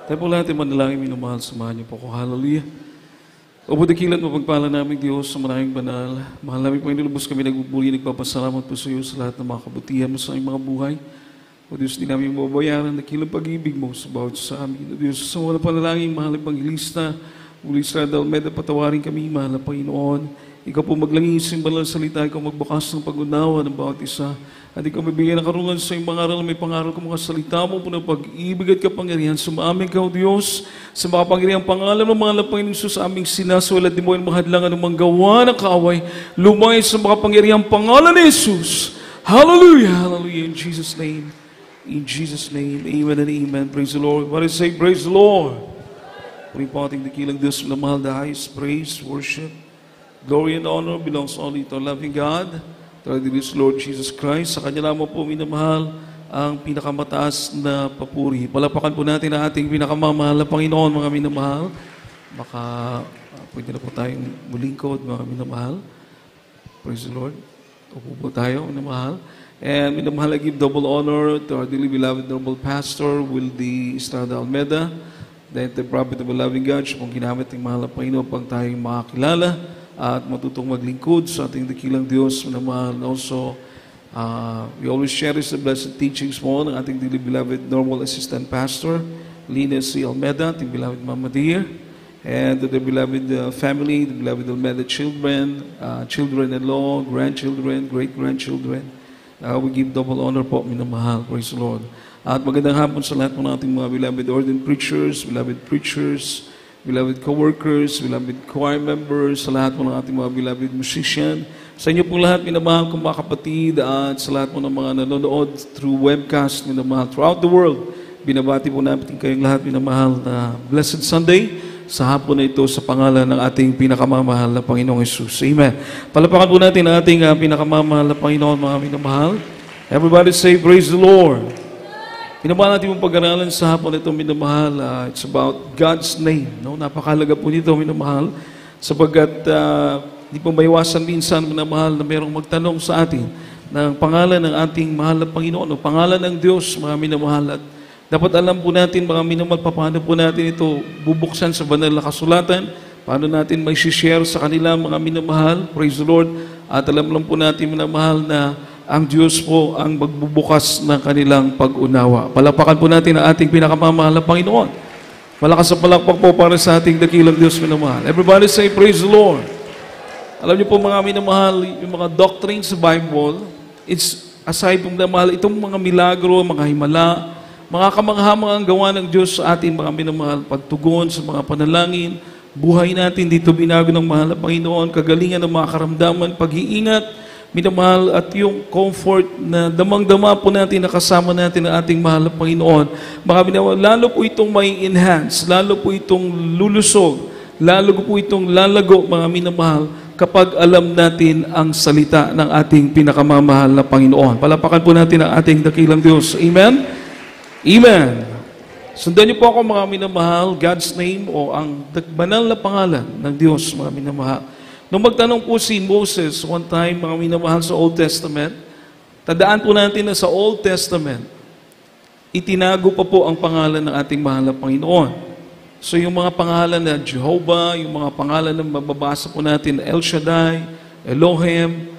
Tayo po lahat ay manalangin, minamahal, samahan niyo po ako. Hallelujah. O budikilan mo pagpala namin Diyos sa maraming banal. Mahal namin po inilubos kami nagbubuli, nagpapasalamat po sa iyo sa lahat ng mga kabutihan mo sa aming mga buhay. O Diyos, di namin mababayaran na kilang pag-ibig mo sa bawat sa amin. O Diyos, sa wala panalangin, mahal ang Panghilista, Uli Israel Almeida, patawarin kami, mahal na Panginoon. Ikaw po maglangis ng banal salita, ikaw magbukas ng pag-unawa ng bawat isa. At ikaw mabigyan ng karungan sa iyong pangaral, may pangaral ko mga salita mo po ng pag-ibig at kapangyarihan. Sumaamin ka, O Diyos, sa makapangyarihan pangalan ng mga Panginoon Jesus sa aming sinasulat, di mo yung mahadlangan ng mga gawa ng kaaway. Lumay sa makapangyarihan pangalan ni Jesus. Hallelujah, hallelujah, in Jesus' name. In Jesus' name, amen and amen. Praise the Lord. What is say, praise the Lord. Puri po ating dakilang Diyos na mahal, the highest praise, worship, glory and honor belongs only to our loving God, to our dear Lord Jesus Christ. Sa Kanya lamang po minamahal ang pinakamataas na papuri. Palapakan po natin ang ating pinakamamahal na Panginoon, mga minamahal. Baka pwede na po tayong mulingkod, mga minamahal. Praise the Lord. Upo po tayo, minamahal. And minamahal, I give double honor to our dearly beloved noble pastor, Wildy Estrada Almeida, the prophet of the loving God, siya pong ginamit ng mahal na Panginoon pang tayong makakilala at matutong maglingkod sa ating dakilang Diyos. Minamahal, also, we always cherish the blessed teachings mo ng ating dearly beloved normal assistant pastor, Lina C. Almeida, ating beloved Mama Dear, and to the beloved family, the beloved Almeida children, children-in-law, grandchildren, great-grandchildren. We give double honor po, minamahal. Praise the Lord. At magandang hapon sa lahat po nating mga beloved ordained preachers, beloved co-workers, beloved choir members, sa lahat po ng ating mga beloved musician. Sa inyo po lahat, minamahal kong mga kapatid, at sa lahat po ng mga nanonood through webcast, minamahal throughout the world. Binabati po natin kayong lahat, minamahal, na Blessed Sunday sa hapon na ito sa pangalan ng ating pinakamamahal na Panginoong Jesus. Amen. Palapakan po natin ang ating pinakamamahal na Panginoon, mga minamahal. Everybody say, praise the Lord. Pinamahal natin mong pag-aralan sa hapon na ito, minamahal. It's about God's name. No? Napakahalaga po nito, minamahal. Sapagkat hindi po maiwasan minsan, minamahal, na mayroong magtanong sa atin ng pangalan ng ating mahal na Panginoon o pangalan ng Diyos, mga minamahal. At dapat alam po natin, mga minamahal, paano po natin ito bubuksan sa banal na kasulatan, paano natin may share sa kanila, mga minamahal, praise the Lord, at alam lang po natin, minamahal, na ang Diyos po ang magbubukas ng kanilang pag-unawa. Palapakan po natin ang ating pinakamamahal na Panginoon. Malakas sa palakpak po para sa ating dakilang Diyos, minamahal. Everybody say, praise the Lord. Alam niyo po, mga minamahal, yung mga doctrines sa Bible, it's aside from minamahal, itong mga milagro, mga himala, mga kamangha-manghang gawa ng Diyos sa ating mga minamahal, pagtugon sa mga panalangin, buhay natin dito binago ng mahal na Panginoon, kagalingan ng mga karamdaman, pag-iingat, minamahal, at yung comfort na damang-dama po natin, nakasama natin ang ating mahal na Panginoon. Mga minamahal, lalo po itong may enhance, lalo po itong lulusog, lalo po itong lalago, mga minamahal, kapag alam natin ang salita ng ating pinakamamahal na Panginoon. Palapakan po natin ang ating dakilang Diyos. Amen? Amen. Sundan niyo po ako, mga minamahal, God's name o ang banal na pangalan ng Diyos, mga minamahal. Nung magtanong po si Moses one time, mga minamahal, sa Old Testament, tandaan po natin na sa Old Testament, itinago pa po ang pangalan ng ating mahal na Panginoon. So yung mga pangalan na Jehovah, yung mga pangalan na mababasa po natin, El Shaddai, Elohim,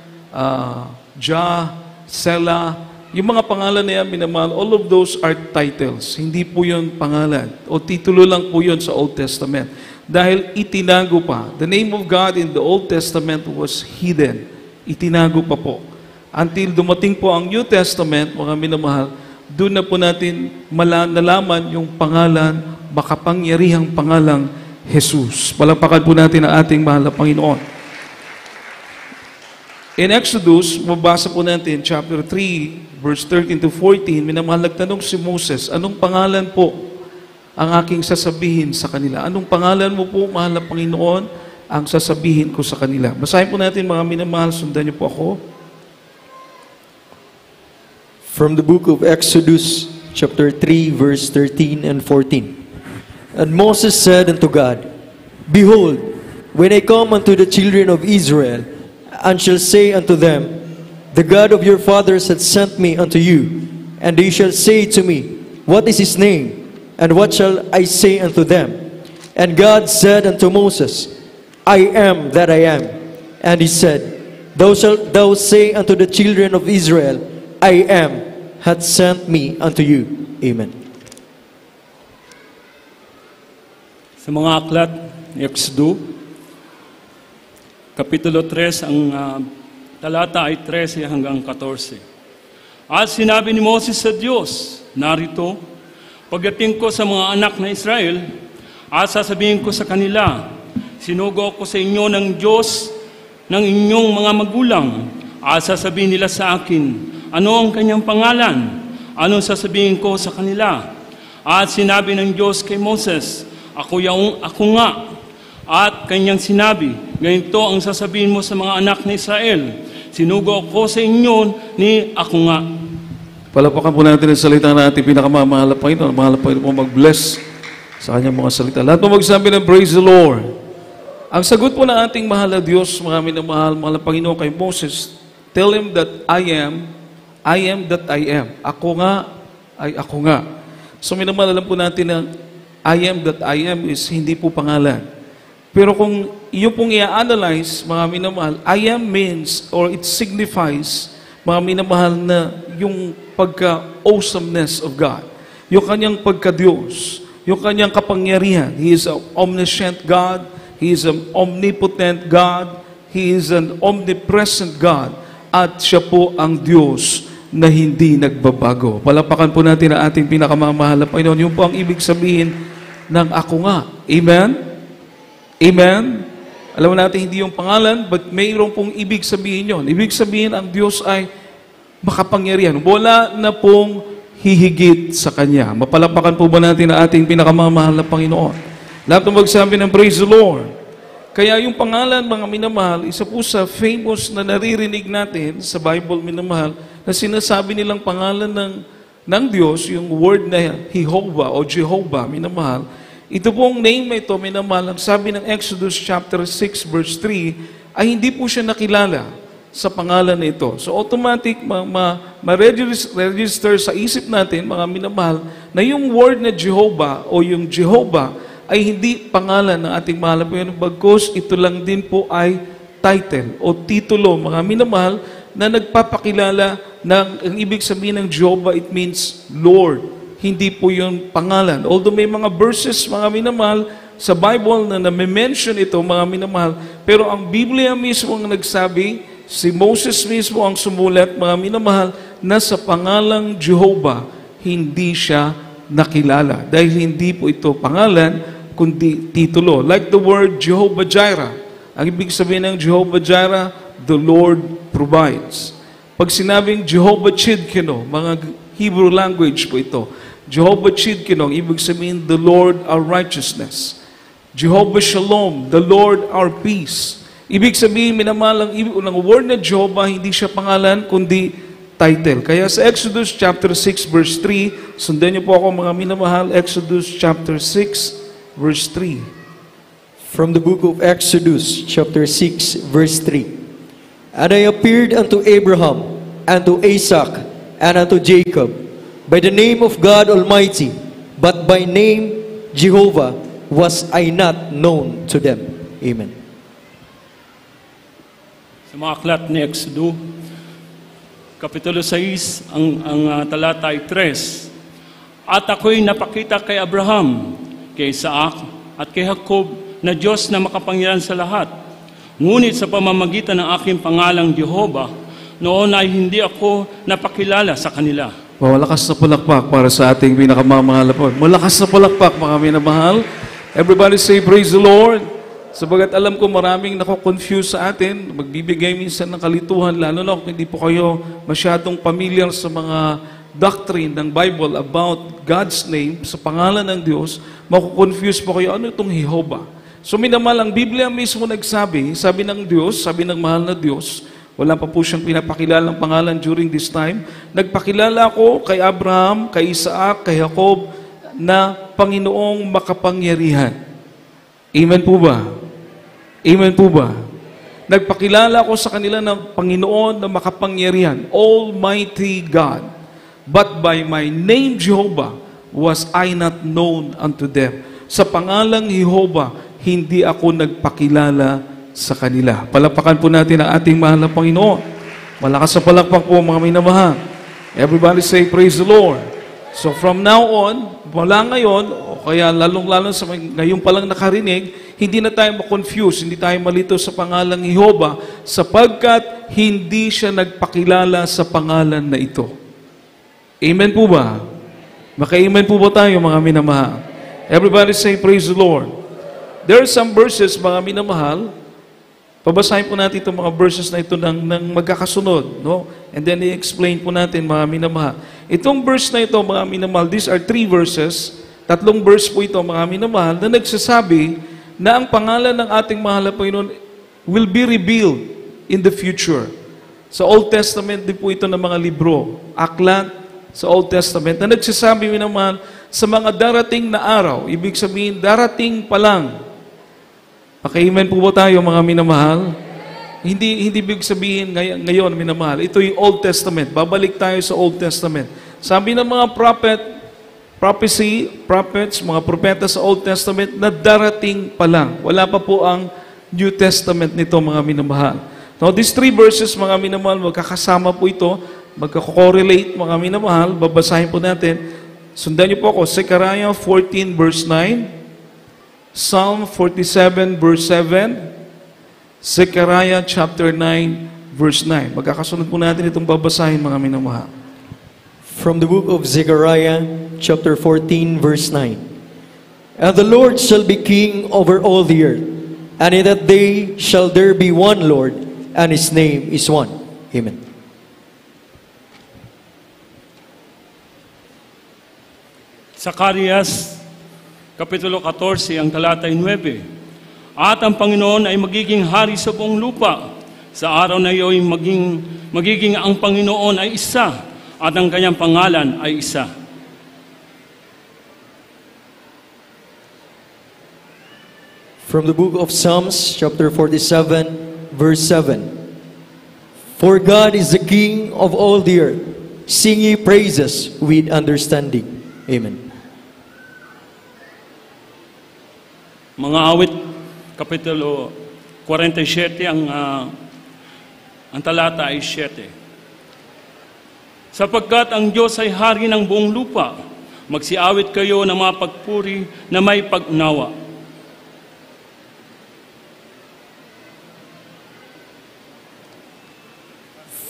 Jah, Selah, yung mga pangalan na yan, minamahal, all of those are titles. Hindi po yun pangalan. O titulo lang po yun sa Old Testament. Dahil itinago pa. The name of God in the Old Testament was hidden. Itinago pa po. Until dumating po ang New Testament, mga minamahal, doon na po natin nalaman yung pangalan, makapangyarihang pangalang Jesus. Palapakan po natin ang ating mahal na Panginoon. In Exodus, mabasa po natin, chapter 3, verse 13 to 14, minamahal, nagtanong si Moses, anong pangalan po ang aking sasabihin sa kanila? Anong pangalan mo po, mahal na Panginoon, ang sasabihin ko sa kanila? Basahin po natin, mga minamahal, sundan niyo po ako. From the book of Exodus, chapter 3, verse 13 and 14. And Moses said unto God, Behold, when I come unto the children of Israel, and shall say unto them, The God of your fathers hath sent me unto you. And they shall say to me, What is his name? And what shall I say unto them? And God said unto Moses, I am that I am. And he said, Thou shalt thou say unto the children of Israel, I am, hath sent me unto you. Amen. Sa mga aklat ni Exodo, Kapitulo 3, ang talata ay 13 hanggang 14. At sinabi ni Moses sa Diyos, narito, pagdating ko sa mga anak na Israel, at sasabihin ko sa kanila, sinugo ko sa inyo ng Diyos ng inyong mga magulang. At sasabihin nila sa akin, ano ang kanyang pangalan? Anong sasabihin ko sa kanila? At sinabi ng Diyos kay Moses, ako nga. At kanyang sinabi, ganito ang sasabihin mo sa mga anak ni Israel, sinugo ko sa inyo ni ako nga. Palapakan po natin ang salita na ating pinakamamahal na Panginoon. Mahal na Panginoon po mag-bless sa kanyang mga salita. Lahat po magsabi ng praise the Lord. Ang sagot po ng ating mahal na Diyos, mga minamahal, mahal na Panginoon kay Moses, tell him that I am that I am. Ako nga ay ako nga. So minamahal, alam po natin na I am that I am is hindi po pangalan. Pero kung iyo pong i-analyze, mga minamahal, I am means or it signifies, mga minamahal, na yung pagka-awesomeness of God. Yung kanyang pagka-Diyos. Yung kanyang kapangyarihan. He is an omniscient God. He is an omnipotent God. He is an omnipresent God. At siya po ang Diyos na hindi nagbabago. Palapakan po natin ang ating pinakamamahal na Panginoon. Yung po ang ibig sabihin ng ako nga. Amen? Amen? Alam mo natin, hindi yung pangalan, but mayroong pong ibig sabihin yon. Ibig sabihin, ang Diyos ay makapangyarihan. Wala na pong hihigit sa Kanya. Mapalapakan po ba natin ang ating pinakamamahal na Panginoon? Lahat ng magsabi ng praise the Lord. Kaya yung pangalan, mga minamahal, isa po sa famous na naririnig natin sa Bible, minamahal, na sinasabi nilang pangalan ng Diyos, yung word na Jehovah o Jehovah, minamahal. Ito pong name na ito, minamahal, ang sabi ng Exodus chapter 6 verse 3, ay hindi po siya nakilala sa pangalan na ito. So automatic, ma-register sa isip natin, mga minamahal, na yung word na Jehovah o yung Jehovah ay hindi pangalan ng ating mahal na Panginoon, bagkus ito lang din po ay title o titulo, mga minamahal, na nagpapakilala ng, ang ibig sabihin ng Jehovah, it means Lord. Hindi po yung pangalan. Although may mga verses, mga minamahal, sa Bible na name-mention ito, mga minamahal, pero ang Biblia mismo ang nagsabi, si Moses mismo ang sumulat, mga minamahal, na sa pangalang Jehovah, hindi siya nakilala. Dahil hindi po ito pangalan, kundi titulo. Like the word Jehovah Jireh. Ang ibig sabihin ng Jehovah Jireh, the Lord provides. Pag sinabing Jehovah Chidkeno, mga Hebrew language po ito, Jehovah Chidkeno, ibig sabihin, the Lord our righteousness. Jehovah Shalom, the Lord our peace. Ibig sabihin, minamahal, ang word na Jehovah, hindi siya pangalan, kundi title. Kaya sa Exodus chapter 6 verse 3, sundan niyo po ako, mga minamahal, Exodus chapter 6 verse 3. From the book of Exodus, chapter 6, verse 3. And I appeared unto Abraham, and to Isaac, and unto Jacob, by the name of God Almighty, but by name Jehovah was I not known to them. Amen. Sa mga aklat ni Exodo, Kapitulo 6, ang talata ay 3. At ako'y napakita kay Abraham, kay Isaac, at kay Jacob na Diyos na makapangyarihan sa lahat. Ngunit sa pamamagitan ng aking pangalang Jehovah, noon ay hindi ako napakilala sa kanila. Malakas na palakpak para sa ating pinakamamahal po. Malakas na palakpak, mga minamahal. Everybody say, praise the Lord. Sabagat alam ko maraming nako-confuse sa atin, magbibigay minsan ng kalituhan, lalo na kung hindi po kayo masyadong familiar sa mga doctrine ng Bible about God's name, sa pangalan ng Diyos, mako-confuse po kayo, ano itong Jehovah? So minamahal, ang Biblia mismo nagsabi, sabi ng Diyos, sabi ng mahal na Diyos, wala pa po siyang pinapakilalang pangalan during this time, nagpakilala ako kay Abraham, kay Isaac, kay Jacob, na Panginoong makapangyarihan. Amen po ba? Amen po ba? Nagpakilala ko sa kanila ng Panginoon na makapangyarihan, Almighty God. But by my name Jehovah was I not known unto them. Sa pangalang Jehovah, hindi ako nagpakilala sa kanila. Palapakan po natin ang ating mahal na Panginoon. Malakas sa palakpak po mga minamahal. Everybody say, praise the Lord. So from now on, mula ngayon, o kaya lalong-lalong sa ngayon palang nakarinig, hindi na tayo ma-confuse, hindi tayo malito sa pangalang Jehovah, sapagkat hindi siya nagpakilala sa pangalan na ito. Amen po ba? Maka-amen po ba tayo mga minamahal? Everybody say, praise the Lord. There are some verses, mga minamahal, pabasahin po natin itong mga verses na ito ng magkakasunod, no? And then i-explain po natin, mga minamahal. Itong verse na ito, mga minamahal, these are 3 verses, 3 verse po ito, mga minamahal, na nagsasabi na ang pangalan ng ating mahal na Panginoon will be revealed in the future. Sa Old Testament din po ito ng mga libro, aklat sa Old Testament, na nagsasabi, minamahal, sa mga darating na araw, ibig sabihin, darating pa lang. Paka-amen po ba tayo, mga minamahal? Hindi ibig sabihin ngayon, minamahal. Ito yung Old Testament. Babalik tayo sa Old Testament. Sabi ng mga prophets, mga propeta sa Old Testament, na darating pa lang. Wala pa po ang New Testament nito, mga minamahal. Now, these 3 verses, mga minamahal, magkakasama po ito, magkakorelate, mga minamahal, babasahin po natin. Sundan niyo po ako, Zechariah 14 verse 9, Psalm 47 verse 7, Zechariah chapter 9 verse 9. Magkakasunod po natin itong babasahin, mga minamahal. From the book of Zechariah, chapter 14, verse 9. And the Lord shall be king over all the earth, and in that day shall there be one Lord, and his name is one. Amen. Zacarias, Kapitulo 14, ang talatay 9. At ang Panginoon ay magiging hari sa buong lupa. Sa araw na iyon, magiging ang Panginoon ay isa, at ang kanyang pangalan ay isa. From the book of Psalms, chapter 47, verse 7. For God is the King of all the earth. Sing ye praises with understanding. Amen. Mga awit, Kapitulo 47, ang talata ay 7. Sapagkat ang Diyos ay hari ng buong lupa, magsiawit kayo ng mga pagpuri na may pag-unawa.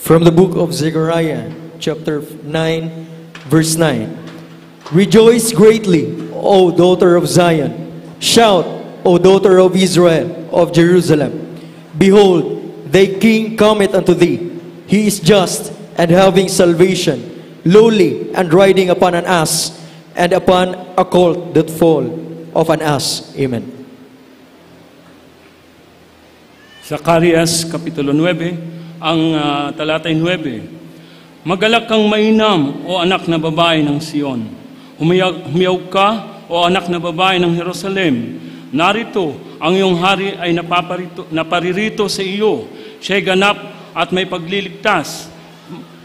From the book of Zechariah, chapter 9, verse 9. Rejoice greatly, O daughter of Zion. Shout, O daughter of Israel, of Jerusalem. Behold, thy king cometh unto thee. He is just and having salvation, lowly and riding upon an ass, and upon a colt that fall of an ass. Amen. Zacarias, Kapitulo 9, ang talatay 9. Magalak kang mainam, o anak na babae ng Sion. Humiyaw ka, o anak na babae ng Jerusalem. Narito, ang iyong hari ay naparirito sa iyo. Siya'y ganap at may pagliligtas.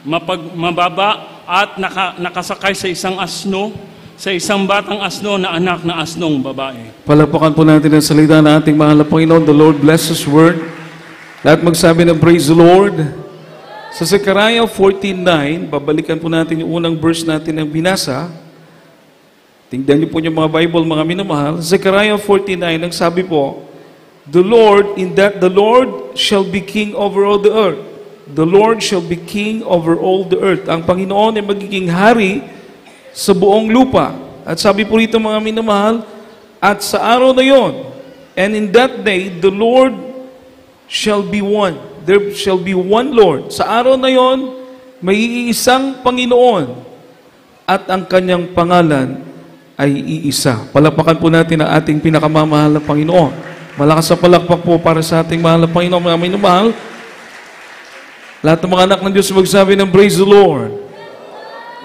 Mababa at nakasakay sa isang asno, sa isang batang asno na anak na asnong babae. Palapakan po natin ang salita ng ating mahal na Panginoon. The Lord bless His word. Lahat magsabi ng praise the Lord. Sa Zechariah 14:9, babalikan po natin yung unang verse natin ng binasa. Tingnan niyo po yung mga Bible, mga minamahal. Zechariah 14:9, ang sabi po, the Lord shall be king over all the earth. The Lord shall be king over all the earth. Ang Panginoon ay magiging hari sa buong lupa. At sabi po rito, mga minamahal, at sa araw na yon, and in that day, the Lord shall be one. There shall be one Lord. Sa araw na yon, may iisang Panginoon at ang kanyang pangalan ay iisa. Palapakan po natin ang ating pinakamamahal na Panginoon. Malakas sa palakpak po para sa ating mahal na Panginoon, mga minamahal. Lahat ng mga anak ng Diyos magsabi ng praise the Lord.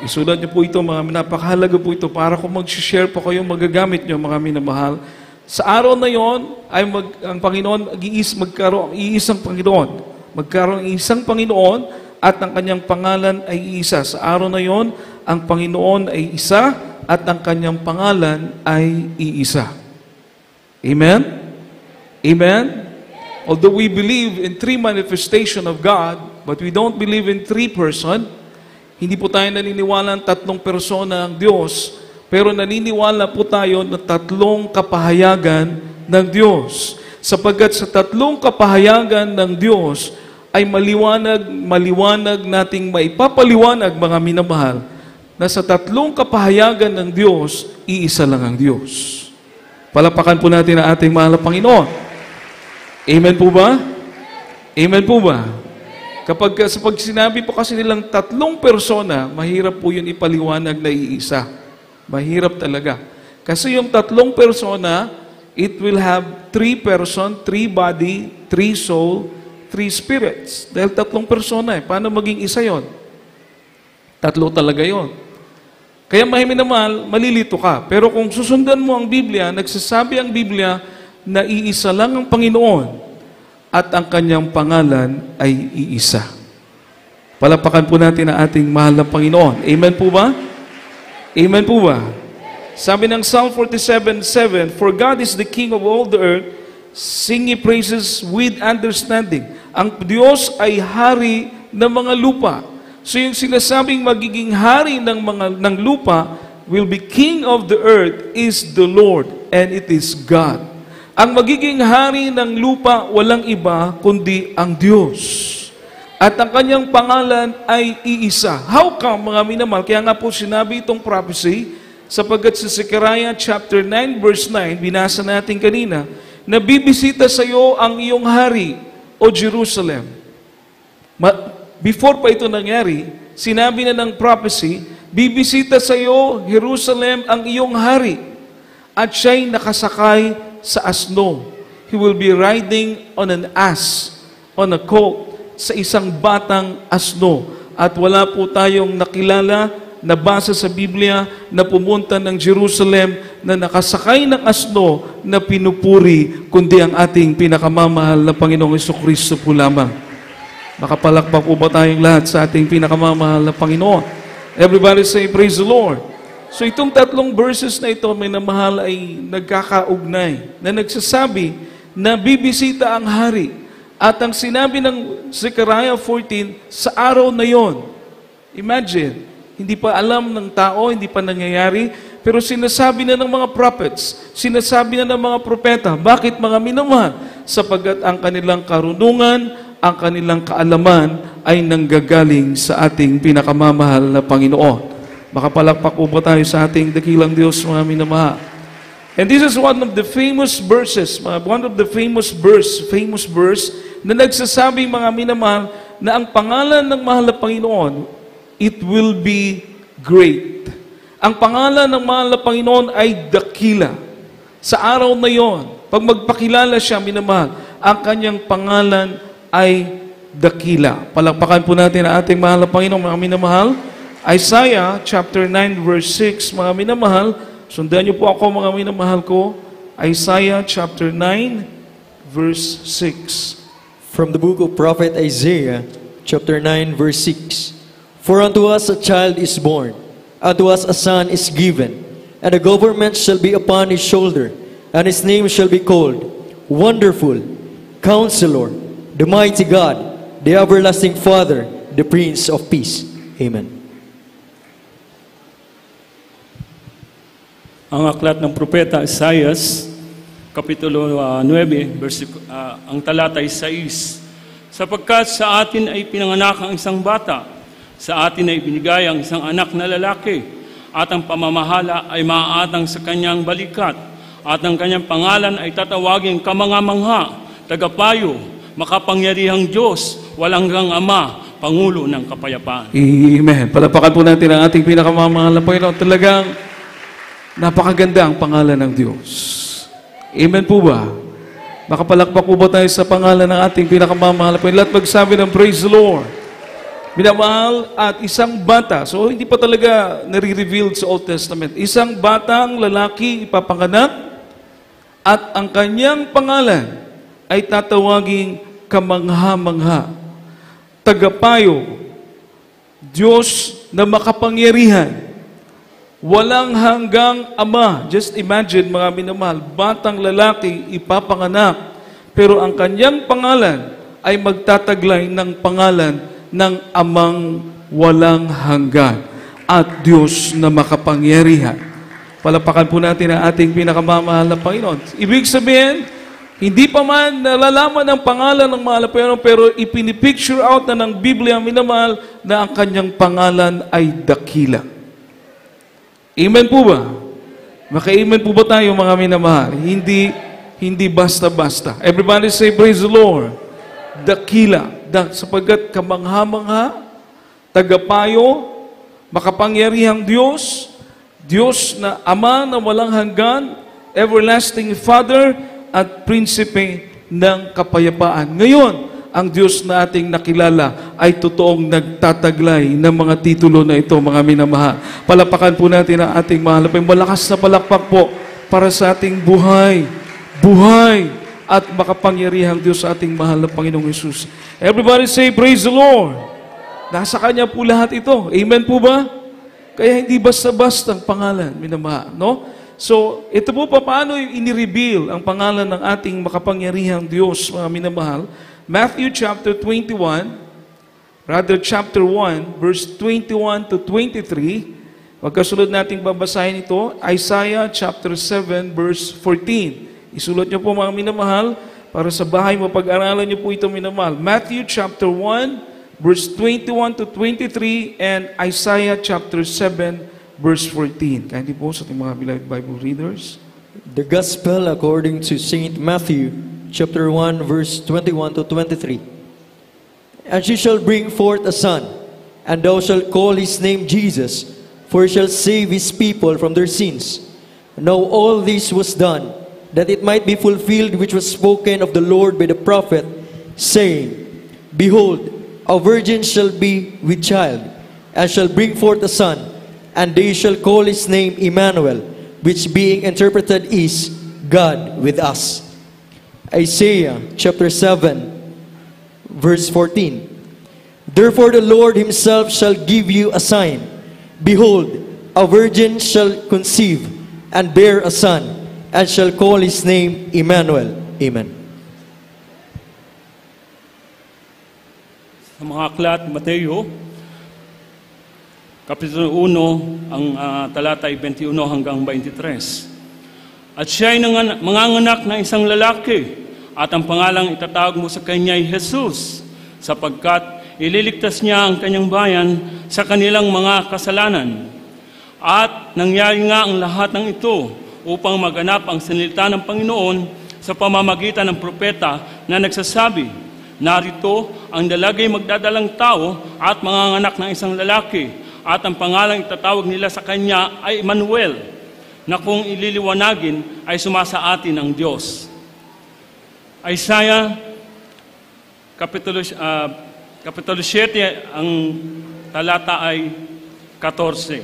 Isulat niyo po ito, mga napakahalaga po ito para kung mag-share po kayo, magagamit niyo, mga minamahal. Sa araw na yon, ay ang Panginoon, iisang Panginoon. Magkaroon ng isang Panginoon at ang kanyang pangalan ay isa. Sa araw na yon, ang Panginoon ay isa at ang kanyang pangalan ay iisa. Amen? Amen? Although we believe in three manifestation of God, but we don't believe in three person, hindi po tayo naniniwala ng tatlong persona ang Diyos, pero naniniwala po tayo na tatlong kapahayagan ng Diyos. Sapagkat sa tatlong kapahayagan ng Diyos ay maliwanag nating maipapaliwanag, mga minamahal, na sa tatlong kapahayagan ng Diyos, iisa lang ang Diyos. Palapakan po natin ang ating mahal na Panginoon. Amen po ba? Amen po ba? Kapag sinabi po kasi nilang tatlong persona, mahirap po yun ipaliwanag na iisa. Mahirap talaga. Kasi yung tatlong persona, it will have three person, three body, three soul, three spirits. Dahil tatlong persona Paano maging isa yon? Tatlo talaga yon. Kaya mahal, malilito ka. Pero kung susundan mo ang Biblia, nagsasabi ang Biblia na iisa lang ang Panginoon at ang kanyang pangalan ay iisa. Palapakan po natin ang ating mahal na Panginoon. Amen po ba? Amen po ba? Sabi ng Psalm 47:7, For God is the King of all the earth, sing ye praises with understanding. Ang Diyos ay hari ng mga lupa. So yung sinasabing magiging hari ng lupa will be king of the earth is the Lord and it is God. Ang magiging hari ng lupa walang iba kundi ang Diyos. At ang kanyang pangalan ay iisa. How come, mga minamahal? Kaya nga po sinabi itong prophecy sapagkat sa Zechariah chapter 9 verse 9, binasa natin kanina, na bibisita sa iyo ang iyong hari o Jerusalem. Before pa ito nangyari, sinabi na ng prophecy, bibisita sa iyo, Jerusalem, ang iyong hari, at siya'y nakasakay sa asno. He will be riding on an ass, on a colt, sa isang batang asno. At wala po tayong nakilala, nabasa sa Biblia, na pumunta ng Jerusalem, na nakasakay ng asno, na pinupuri, kundi ang ating pinakamamahal na Panginoong Jesucristo po lamang. Makapalakpak po ba tayong lahat sa ating pinakamamahal na Panginoon? Everybody say, praise the Lord. So itong tatlong verses na ito, may namahal, ay nagkakaugnay, na nagsasabi na bibisita ang hari. At ang sinabi ng Zechariah 14, sa araw na yon, imagine, hindi pa alam ng tao, hindi pa nangyayari, pero sinasabi na ng mga prophets, sinasabi na ng mga propeta. Bakit, mga minamahal? Sapagkat ang kanilang karunungan, ang kanilang kaalaman ay nanggagaling sa ating pinakamamahal na Panginoon. Makapalakpak po ba tayo sa ating dakilang Diyos, mga minamahal? And this is one of the famous verses, famous verse na nagsasabi, mga minamahal, na ang pangalan ng mahal na Panginoon, it will be great. Ang pangalan ng mahal na Panginoon ay dakila. Sa araw na yon, pag magpakilala siya, minamahal, ang kanyang pangalan ay dakila. Palakpakan po natin ang ating mahal na Panginoon, mga minamahal. Isaiah chapter 9 verse 6, mga minamahal. Sundan niyo po ako, mga minamahal ko. Isaiah chapter 9 verse 6. From the book of prophet Isaiah, chapter 9, verse 6. For unto us a child is born, unto us a son is given, and the government shall be upon his shoulder, and his name shall be called Wonderful, Counselor, the Mighty God, the Everlasting Father, the Prince of Peace. Amen. Ang aklat ng propeta Isaiah, kapitulo 9, ang talata ay 6. Sapagkat sa atin ay pinanganak ang isang bata, sa atin ay binigay ang isang anak na lalaki, at ang pamamahala ay maaatang sa kanyang balikat, at ang kanyang pangalan ay tatawaging Kamangamangha, Tagapayo, Makapangyarihang Diyos, Walangang Ama, Pangulo ng Kapayapaan. Amen. Palapakan po natin ang ating pinakamamahal na Panginoon. Talagang napakaganda ang pangalan ng Diyos. Amen po ba? Makapalakpak po ba tayo sa pangalan ng ating pinakamamahal na Panginoon? Lahat magsabi ng praise the Lord. Minamahal at isang bata. So hindi pa talaga nare-revealed sa Old Testament. Isang batang lalaki ipapanganak at ang kanyang pangalan ay tatawaging Kamangha-mangha, Tagapayo, Diyos na makapangyarihan, walang hanggang Ama. Just imagine, mga minamahal, batang lalaki ipapanganak, pero ang kanyang pangalan ay magtataglay ng pangalan ng Amang walang hanggan at Diyos na makapangyarihan. Palapakan po natin ang ating pinakamamahal na Panginoon. Ibig sabihin, hindi pa man nalalaman ang pangalan ng mahal na Panginoon, pero ipinipicture out na ng Biblia, minamahal, na ang kanyang pangalan ay dakila. Amen po ba? Maka-amen po ba tayo, mga minamahal? Hindi basta-basta. Everybody say, praise the Lord. Dakila. Sapagkat kamangha-mangha, tagapayo, makapangyarihang Diyos, Diyos na Ama na walang hanggan, everlasting Father, at Prinsipe ng kapayapaan. Ngayon, ang Diyos na ating nakilala ay totoong nagtataglay ng mga titulo na ito, mga minamahal. Palapakan po natin ang ating mahal. Malakas na palakpak po para sa ating buhay at makapangyarihang Diyos sa ating mahal na Panginoong Hesus. Everybody say, praise the Lord. Nasa Kanya po lahat ito. Amen po ba? Kaya hindi basta-basta ang pangalan, minamahal. No? So, ito po paano ini-reveal ang pangalan ng ating makapangyarihang Diyos, mga minamahal. Matthew chapter 21, chapter 1, verse 21 to 23. Pagkasunod nating babasahin ito, Isaiah chapter 7, verse 14. Isulat niyo po, mga minamahal, para sa bahay mo, pag-aralan niyo po ito, minamahal. Matthew chapter 1, verse 21 to 23, and Isaiah chapter 7, verse 14. Kaya po sa ating mga beloved Bible readers. The Gospel according to Saint Matthew, chapter 1, verse 21 to 23. And she shall bring forth a son, and thou shalt call his name Jesus, for he shall save his people from their sins. Now all this was done, that it might be fulfilled which was spoken of the Lord by the prophet, saying, Behold, a virgin shall be with child, and shall bring forth a son, and they shall call his name Emmanuel, which being interpreted is, God with us. Isaiah chapter 7, verse 14. Therefore the Lord himself shall give you a sign. Behold, a virgin shall conceive, and bear a son, and shall call his name Emmanuel. Amen. Sa mga aklat, Mateo, Kapitulo 1, ang talata ay 21 hanggang 23. At siya ay manganganak ng isang lalaki, at ang pangalang itatawag mo sa kanya ay Jesus, sapagkat ililigtas niya ang kanyang bayan sa kanilang mga kasalanan. At nangyari nga ang lahat ng ito upang maganap ang salita ng Panginoon sa pamamagitan ng propeta na nagsasabi, narito ang dalagay magdadalang tao at manganganak ng isang lalaki, at ang pangalang itatawag nila sa kanya ay Emmanuel, na kung ililiwanagin ay sumasa atin ang Diyos. Isaiah, Kapitulo 7, ang talata ay 14.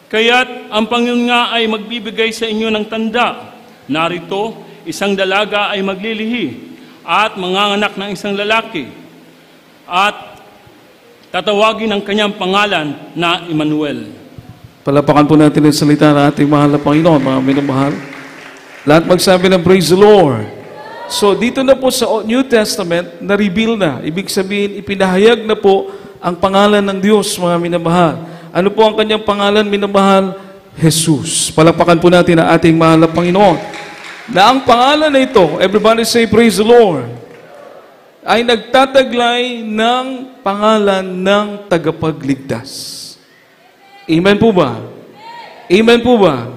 Kaya't ang Panginoon nga ay magbibigay sa inyo ng tanda. Narito, isang dalaga ay maglilihi at manganganak ng isang lalaki. At tatawagin ang kanyang pangalan na Emmanuel. Palapakan po natin ang salita ng ating mahal na Panginoon, mga minamahal. Lahat magsabi ng praise the Lord. So, dito na po sa New Testament, na-reveal na. Ibig sabihin, ipinahayag na po ang pangalan ng Diyos, mga minamahal. Ano po ang kanyang pangalan, minamahal? Jesus. Palapakan po natin ang ating mahal na Panginoon. Na ang pangalan na ito, everybody say praise the Lord, ay nagtataglay ng pangalan ng tagapagligtas. Amen po ba? Amen po ba?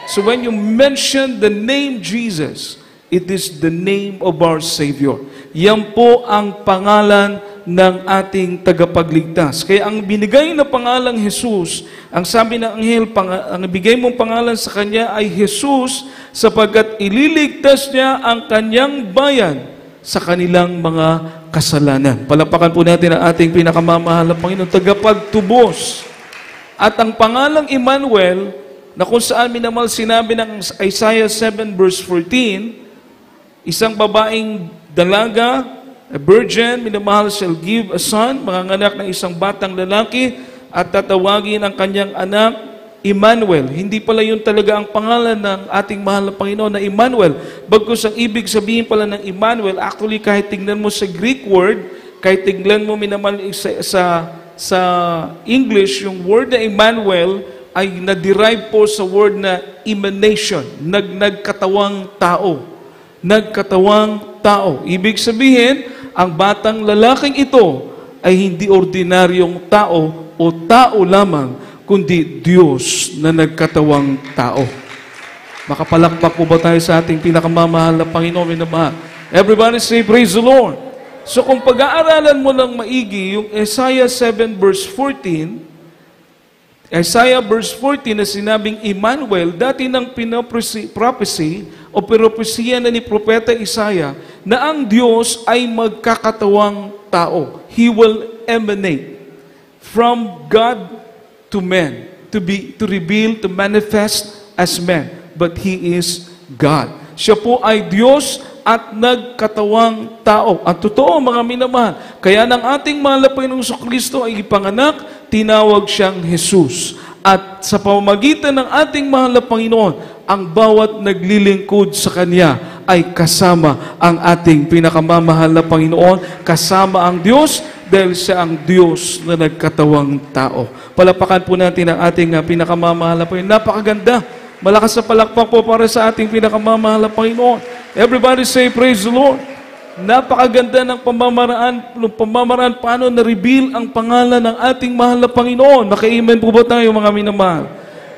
So when you mention the name Jesus, it is the name of our Savior. Yan po ang pangalan ng ating tagapagligtas. Kaya ang binigay na pangalang Jesus, ang sabi ng anghel, ang ibigay mong pangalan sa kanya ay Jesus, sapagkat ililigtas niya ang kanyang bayan sa kanilang mga kasalanan. Palapakan po natin ang ating pinakamamahal na Panginoon, tagapagtubos. At ang pangalang Emmanuel, na kung saan minamahal sinabi ng Isaiah 7 verse 14, isang babaeng dalaga, a virgin, minamahal, shall give a son, manganganak ng isang batang lalaki, at tatawagin ang kanyang anak, Emmanuel. Hindi pala yun talaga ang pangalan ng ating mahal na Panginoon na Emmanuel. Bagkus ang ibig sabihin pala ng Emmanuel, actually kahit tingnan mo sa Greek word, kahit tingnan mo minamal sa English, yung word na Emmanuel ay na-derive po sa word na emanation, nagkatawang tao. Nagkatawang tao. Ibig sabihin, ang batang lalaking ito ay hindi ordinaryong tao o tao lamang, kundi Diyos na nagkatawang tao. Makapalakpak po ba tayo sa ating pinakamamahal na Panginoon minamahal? Everybody say, praise the Lord. So kung pag-aaralan mo ng maigi, yung Isaiah 7 verse 14, Isaiah verse 14 na sinabing Emmanuel, dati ng prophecy o propesya na ni Propeta Isaiah na ang Diyos ay magkakatawang tao. He will emanate from God to men, to reveal, to manifest as man. But He is God. Siya po ay Diyos at nagkatawang tao. At totoo, mga minamahal, kaya ng ating mahal na Panginoong Kristo ay ipanganak, tinawag siyang Jesus. At sa pamamagitan ng ating mahal na Panginoon, ang bawat naglilingkod sa Kanya ay kasama ang ating pinakamamahal na Panginoon, kasama ang Diyos, dahil siya ang Diyos na nagkatawang tao. Palapakan po natin ang ating pinakamamahal na Panginoon. Napakaganda. Malakas sa palakpak po para sa ating pinakamamahal na Panginoon. Everybody say, praise the Lord. Napakaganda ng pamamaraan paano na-reveal ang pangalan ng ating mahal na Panginoon. Maka-amen po ba tayo, mga minamahal?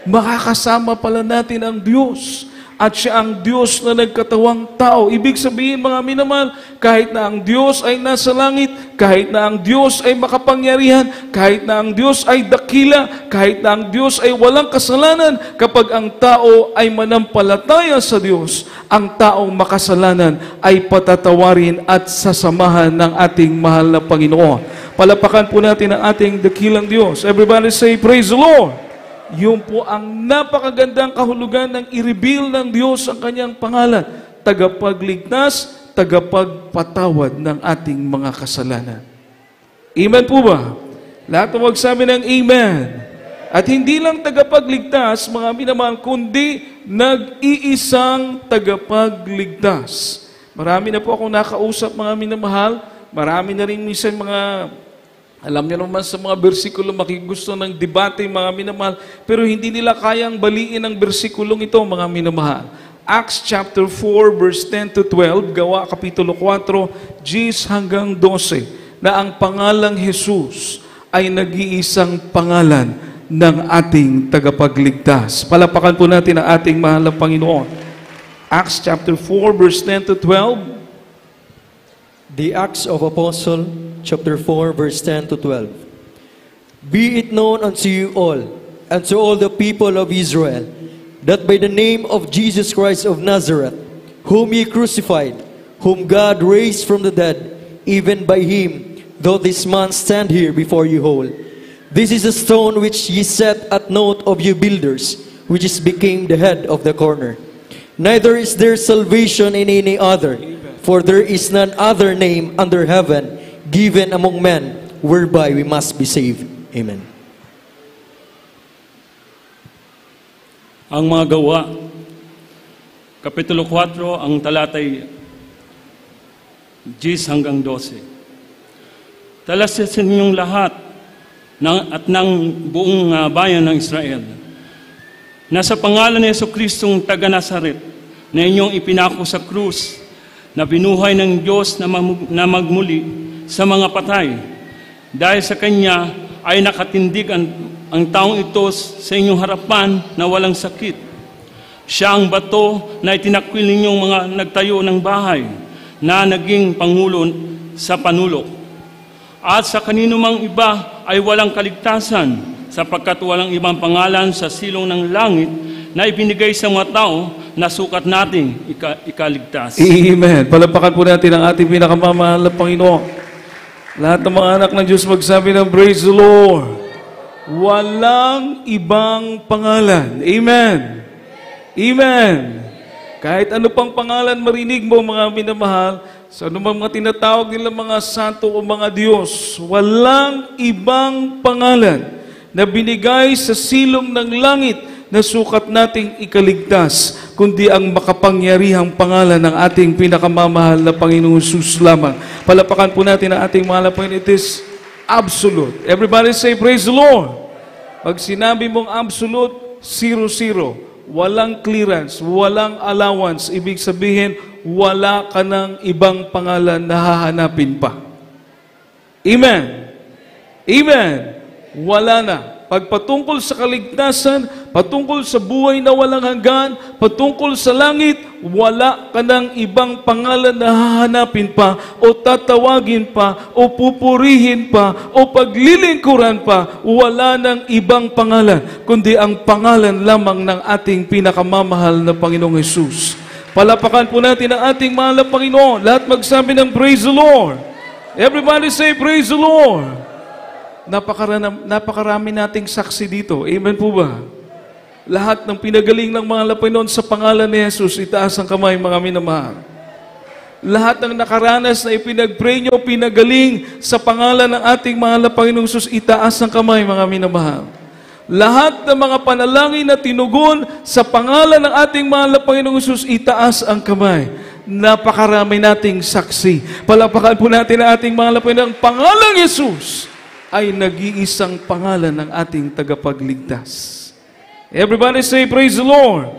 Makakasama pala natin ang Diyos. At siya ang Diyos na nagkatawang tao. Ibig sabihin, mga minamahal, kahit na ang Diyos ay nasa langit, kahit na ang Diyos ay makapangyarihan, kahit na ang Diyos ay dakila, kahit na ang Diyos ay walang kasalanan, kapag ang tao ay manampalataya sa Diyos, ang taong makasalanan ay patatawarin at sasamahan ng ating mahal na Panginoon. Palapakan po natin ang ating dakilang Diyos. Everybody say, praise the Lord. Yun po ang napakagandang kahulugan ng i-reveal ng Diyos ang kanyang pangalan. Tagapagligtas, tagapagpatawad ng ating mga kasalanan. Amen po ba? Lahat ng magsabi ng Amen. At hindi lang tagapagligtas, mga minamahal, kundi nag-iisang tagapagligtas. Marami na po akong nakausap, mga minamahal. Marami na rin minsan mga... Alam niyo naman sa mga bersikulo, makigusto ng debate, mga minamahal, pero hindi nila kayang baliin ang bersikulong ito, mga minamahal. Acts chapter 4, verse 10 to 12, Gawa kapitulo 4, 10 hanggang 12, na ang pangalang Jesus ay nag-iisang pangalan ng ating tagapagligtas. Palapakan po natin ang ating mahal na Panginoon. Acts chapter 4, verse 10 to 12, The Acts of Apostle, chapter 4, verse 10 to 12. Be it known unto you all, and to all the people of Israel, that by the name of Jesus Christ of Nazareth, whom ye crucified, whom God raised from the dead, even by him, though this man stand here before you whole. This is a stone which ye set at naught of you builders, which is became the head of the corner. Neither is there salvation in any other, for there is none other name under heaven given among men whereby we must be saved. Amen. Ang mga gawa, Kapitulo 4, ang talatay 10 hanggang 12. Talasin ninyong lahat at ng buong bayan ng Israel na sa pangalan ni Jesucristong taga Nazaret na inyong ipinako sa krus, na binuhay ng Diyos na magmuli sa mga patay. Dahil sa Kanya ay nakatindig ang taong ito sa inyong harapan na walang sakit. Siya ang bato na itinakwil ninyong mga nagtayo ng bahay na naging pangulo sa panulok. At sa kanino mang iba ay walang kaligtasan, sapagkat walang ibang pangalan sa silong ng langit na ibinigay sa mga tao na sukat nating ikaligtas. Amen. Palapakan po natin ang ating pinakamamahal na Panginoon. Lahat ng mga anak ng Diyos magsabi ng praise the Lord. Walang ibang pangalan. Amen. Amen. Kahit ano pang pangalan marinig mo, mga minamahal, sa anumang mga tinatawag nila mga santo o mga Diyos, walang ibang pangalan na binigay sa silong ng langit na sukat nating ikaligtas, kundi ang makapangyarihang pangalan ng ating pinakamamahal na Panginoong Jesus lamang. Palapakan po natin ang ating mahal na Panginoon. It is absolute. Everybody say, praise the Lord. Pag sinabi mong absolute, 0-0. Walang clearance, walang allowance. Ibig sabihin, wala ka ng ibang pangalan na hahanapin pa. Amen. Amen. Wala na. Pag patungkol sa kaligtasan, patungkol sa buhay na walang hanggan, patungkol sa langit, wala ka ng ibang pangalan na hahanapin pa, o tatawagin pa, o pupurihin pa, o paglilingkuran pa. Wala ng ibang pangalan, kundi ang pangalan lamang ng ating pinakamamahal na Panginoong Hesus. Palapakan po natin ang ating mahal na Panginoon. Lahat magsabi ng praise the Lord. Everybody say praise the Lord. Napakarami nating saksi dito. Amen po ba? Lahat ng pinagaling ng mga Panginoon sa pangalan ni Jesus, itaas ang kamay, mga minamahal. Lahat ng nakaranas na ipinag-pray nyo, pinagaling sa pangalan ng ating mahal na Panginoong Jesus, itaas ang kamay, mga minamahal. Lahat ng mga panalangin na tinugon sa pangalan ng ating mahal na Panginoong Jesus, itaas ang kamay. Napakarami nating saksi. Palapakan po natin ang ating mahal na Panginoon. Ang pangalang Jesus ay nag-iisang pangalan ng ating tagapagligtas. Everybody say, praise the Lord.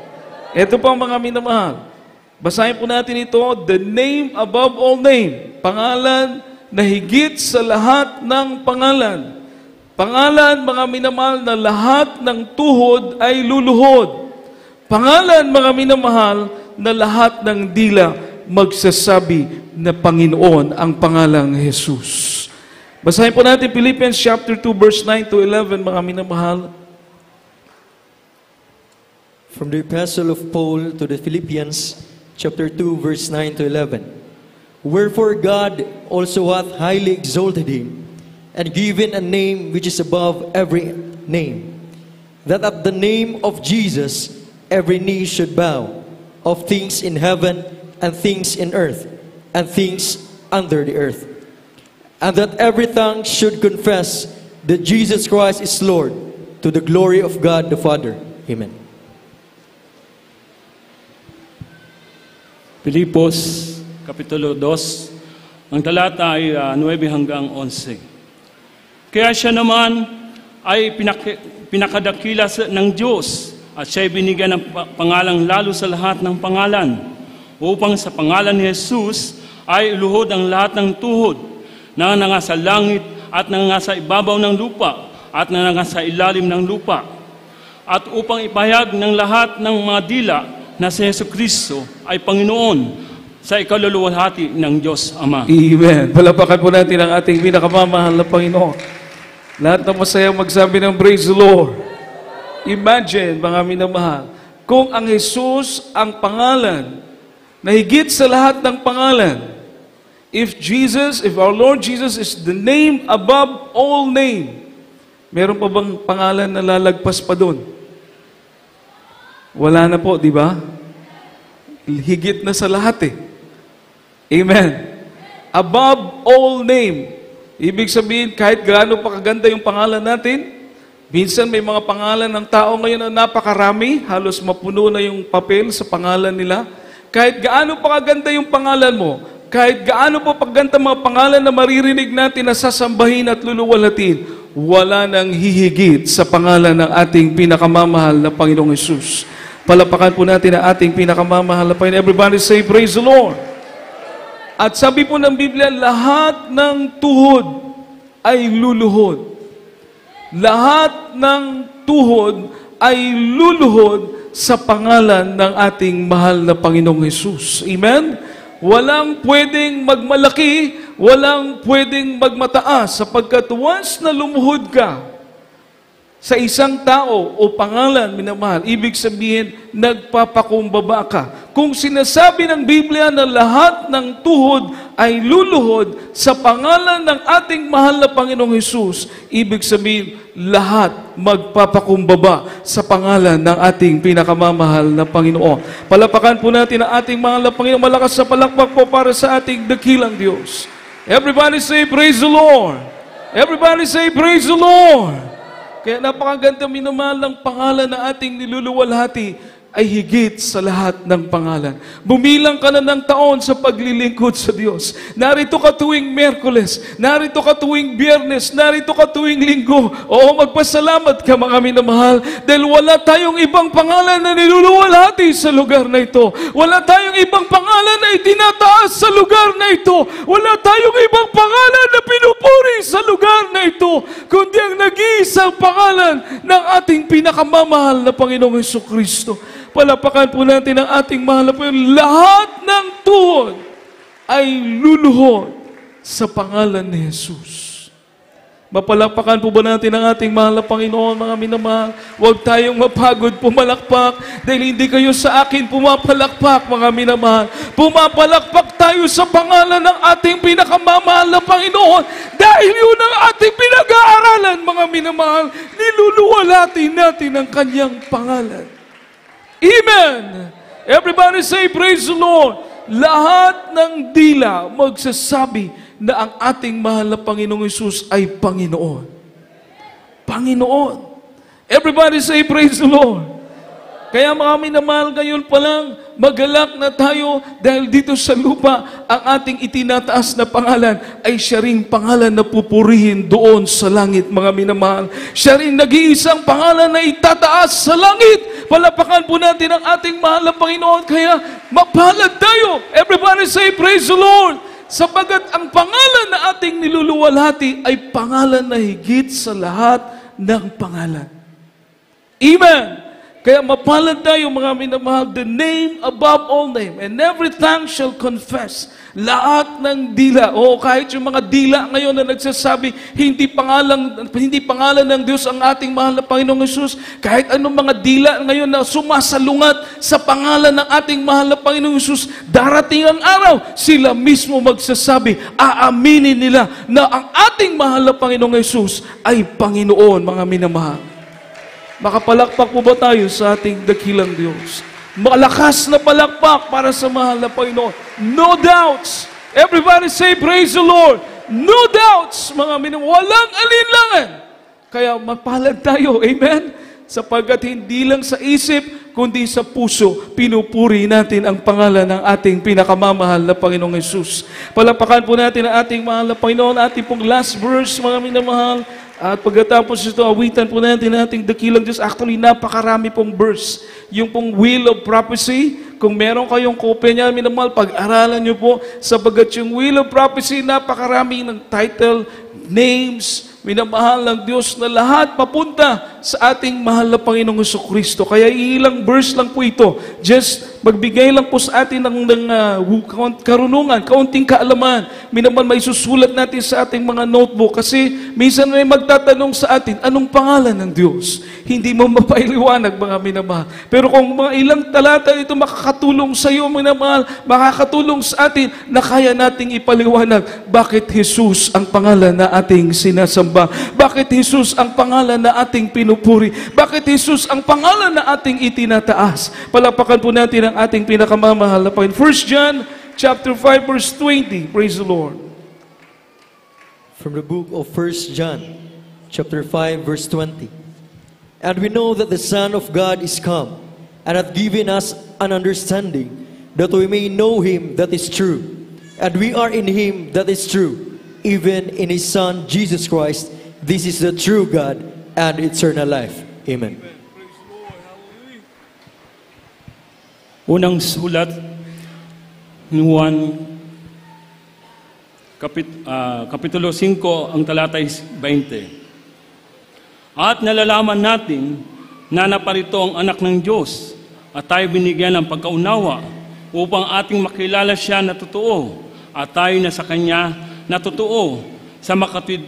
Ito pa mga minamahal. Basahin po natin ito, the name above all name. Pangalan na higit sa lahat ng pangalan. Pangalan, mga minamahal, na lahat ng tuhod ay luluhod. Pangalan, mga minamahal, na lahat ng dila magsasabi na Panginoon ang pangalang Jesus. Basahin po natin Philippians chapter 2 verse 9 to 11, mga minamahal. From the Epistle of Paul to the Philippians, chapter 2 verse 9 to 11. Wherefore God also hath highly exalted him, and given a name which is above every name, that at the name of Jesus every knee should bow, of things in heaven and things in earth and things under the earth, and that every tongue should confess that Jesus Christ is Lord, to the glory of God the Father. Amen. Pilipos, Kapitulo 2, ang talata ay 9 hanggang 11. Kaya siya naman ay pinakadakila ng Diyos, at siya'y binigyan ng pangalang lalo sa lahat ng pangalan, upang sa pangalan ni Jesus ay iluhod ang lahat ng tuhod, na nangasa langit at nangasa ibabaw ng lupa at nangasa ilalim ng lupa, at upang ipahayag ng lahat ng mga dila na si Jesucristo ay Panginoon sa ikaluluwalhati ng Diyos Ama. Amen. Palapakan po natin ang ating pinakamamahal na Panginoon. Lahat ng masayang magsabi ng praise the Lord. Imagine, mga minamahal, kung ang Jesus ang pangalan na higit sa lahat ng pangalan. If our Lord Jesus is the name above all name, meron pa bang pangalan na lalagpas pa doon? Wala na po, di ba? Higit na sa lahat eh. Amen. Above all name. Ibig sabihin, kahit gaano pa kaganda yung pangalan natin, minsan may mga pangalan ng tao ngayon na napakarami, halos mapuno na yung papel sa pangalan nila. Kahit gaano pa kaganda yung pangalan mo, kahit gaano pa pagganda mga pangalan na maririnig natin na sasambahin at luluwalhatin, wala nang hihigit sa pangalan ng ating pinakamamahal na Panginoong Hesus. Palapakan po natin ang ating pinakamamahal na Panginoon. Everybody say, praise the Lord. At sabi po ng Biblia, lahat ng tuhod ay luluhod. Lahat ng tuhod ay luluhod sa pangalan ng ating mahal na Panginoong Hesus. Amen? Walang pwedeng magmalaki, walang pwedeng magmataas, sapagkat once na lumuhod ka sa isang tao o pangalan, minamahal, ibig sabihin, nagpapakumbaba ka. Kung sinasabi ng Biblia na lahat ng tuhod ay luluhod sa pangalan ng ating mahal na Panginoong Hesus, ibig sabihin, lahat magpapakumbaba sa pangalan ng ating pinakamamahal na Panginoon. Palapakan po natin ang ating mahal na Panginoon. Malakas sa palakpak po para sa ating dakilang Diyos. Everybody say, praise the Lord. Everybody say, praise the Lord. Kaya napakaganda minamahal ng pangalan na ating niluluwalhati ay higit sa lahat ng pangalan. Bumilang ka na ng taon sa paglilingkod sa Diyos. Narito ka tuwing Miyerkules, narito ka tuwing Biyernes, narito ka tuwing Linggo. Oo, magpasalamat ka mga minamahal dahil wala tayong ibang pangalan na niluluwalhati sa lugar na ito. Wala tayong ibang pangalan na itinataas sa lugar na ito. Wala tayong ibang pangalan na pinupuri sa lugar na ito, kundi ang nag-iisang pangalan ng ating pinakamamahal na Panginoong Jesucristo. Palapakan po natin ang ating mahal na Panginoon. Lahat ng tuhod ay luluhod sa pangalan ni Jesus. Mapalapakan po ba natin ang ating mahal na Panginoon, mga minamahal? Huwag tayong mapagod pumalakpak dahil hindi kayo sa akin pumapalakpak, mga minamahal. Pumapalakpak tayo sa pangalan ng ating pinakamamahal na Panginoon dahil yun ang ating pinag-aaralan, mga minamahal. Niluluwalhati natin ang kanyang pangalan. Amen! Everybody say, praise the Lord! Lahat ng dila magsasabi na ang ating mahal na Panginoong Hesus ay Panginoon. Panginoon. Everybody say, praise the Lord! Kaya mga minamahal, ngayon pa lang, magalak na tayo dahil dito sa lupa, ang ating itinataas na pangalan ay siya ring pangalan na pupurihin doon sa langit, mga minamahal. Siya ring nag-iisang pangalan na itataas sa langit. Palapakan po natin ang ating mahal na Panginoon, kaya mapalad tayo. Everybody say, praise the Lord! Sapagat ang pangalan na ating niluluwalhati ay pangalan na higit sa lahat ng pangalan. Amen! Kaya mapalad tayo mga minamahal, the name above all name, and every tongue shall confess. Lahat ng dila, kahit yung mga dila ngayon na nagsasabi, hindi pangalan ng Diyos ang ating mahal na Panginoong Hesus, kahit anong mga dila ngayon na sumasalungat sa pangalan ng ating mahal na Panginoong Hesus, darating ang araw, sila mismo magsasabi, aaminin nila na ang ating mahal na Panginoong Hesus ay Panginoon, mga minamahal. Makapalakpak po ba tayo sa ating dakilang Diyos? Malakas na palakpak para sa mahal na Panginoon. No doubts. Everybody say, praise the Lord. No doubts, mga minamahal. Walang alinlangan. Kaya mapalad tayo. Amen? Sapagkat hindi lang sa isip, kundi sa puso, pinupuri natin ang pangalan ng ating pinakamamahal na Panginoong Hesus. Palapakan po natin ang ating mahal na Panginoon. Ating pong last verse, mga minamahal. At pagkatapos ito, awitan po natin ating dakilang Diyos. Actually, napakarami pong verse. Yung pong Wheel of Prophecy, kung meron kayong kopya niya, minamahal, pag-aralan nyo po. Sabagat yung Wheel of Prophecy, napakarami ng title, names, minamahal ng Diyos na lahat papunta sa ating mahal na Panginoong Jesucristo. Kaya ilang verse lang po ito. Just magbigay lang po sa atin ng karunungan, kaunting kaalaman. Minamahal, may susulat natin sa ating mga notebook. Kasi minsan may magtatanong sa atin, anong pangalan ng Diyos? Hindi mo mapailiwanag, mga minamahal. Pero kung mga ilang talata ito makakatulong sa iyo, minamahal, makakatulong sa atin na kaya nating ipaliwanag bakit Jesus ang pangalan na ating sinasamba. Bakit Jesus ang pangalan na ating pinupuri? Bakit Jesus ang pangalan na ating itinataas? Palapakan po natin ang ating pinakamamahal na Panginoon. 1 John chapter 5 verse 20. Praise the Lord. From the book of 1 John chapter 5 verse 20. And we know that the Son of God is come and hath given us an understanding that we may know him that is true. And we are in him that is true, even in his Son, Jesus Christ. This is the true God and eternal life. Amen. Unang sulat ni Juan, Kapitulo 5, ang talata 20. At nalalaman natin na naparito ang anak ng Diyos at tayo binigyan ng pagkaunawa upang ating makilala siya na totoo at tayo na sa Kanya na totoo sa makatwid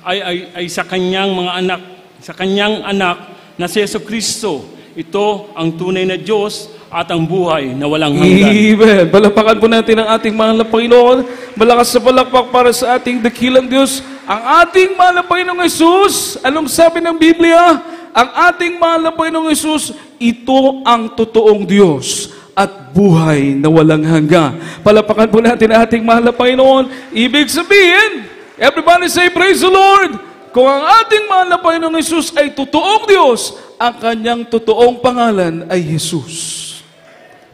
ay sa Kanyang mga anak, sa Kanyang anak na si Jesucristo. Ito ang tunay na Diyos at ang buhay na walang hanggan. Amen. Palapakan po natin ang ating mahal na Panginoon. Malakas sa palakpak para sa ating dakilang Diyos. Ang ating mahal na Panginoong Hesus, anong sabi ng Biblia? Ang ating mahal na Panginoong Hesus, ito ang totoong Diyos at buhay na walang hanggan. Palapakan po natin ang ating mahal na Panginoon. Ibig sabihin, everybody say, praise the Lord! Kung ang ating mahal na Panginoong Jesus ay totoong Diyos, ang kanyang totoong pangalan ay Jesus.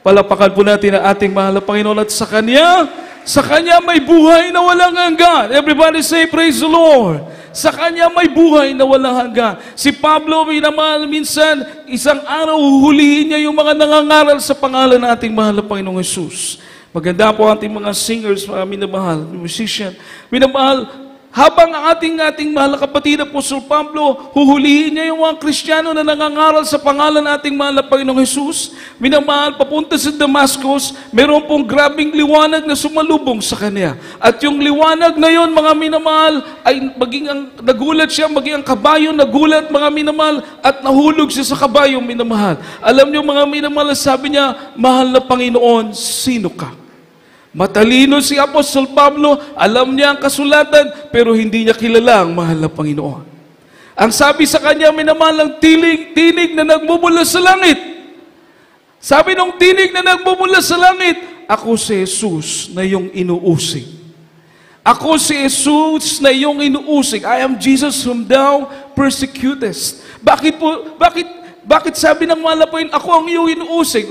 Palapakan po natin ang ating mahal na Panginoon at sa Kanya may buhay na walang hanggan. Everybody say, praise the Lord. Sa Kanya may buhay na walang hanggan. Si Pablo, minamahal, minsan, isang araw, huhulihin niya yung mga nangangaral sa pangalan ng ating mahal na Panginoong Jesus. Maganda po ating mga singers, mga minamahal, musician. Minamahal, habang ang ating mahal na kapatid Apostol Pablo, huhulihin niya yung mga Kristiyano na nangangaral sa pangalan ng ating mahal na Panginoong Jesus. Minamahal, papunta sa Damascus, meron pong grabing liwanag na sumalubong sa kanya. At yung liwanag na yon, mga minamahal, ay nagulat siya, maging ang kabayo, nagulat, mga minamahal, at nahulog siya sa kabayo, minamahal. Alam niyo, mga minamahal, sabi niya, mahal na Panginoon, sino ka? Matalino si Apostol Pablo, alam niya ang kasulatan, pero hindi niya kilala ang mahal na Panginoon. Ang sabi sa kanya, minamahal, ang tinig na nagmumula sa langit. Sabi nung tinig na nagmumula sa langit, ako si Jesus na iyong inuusig. Ako si Jesus na iyong inuusig. I am Jesus whom thou persecutest. Bakit sabi ng mahal na Panginoon, ako ang iyong inuusig?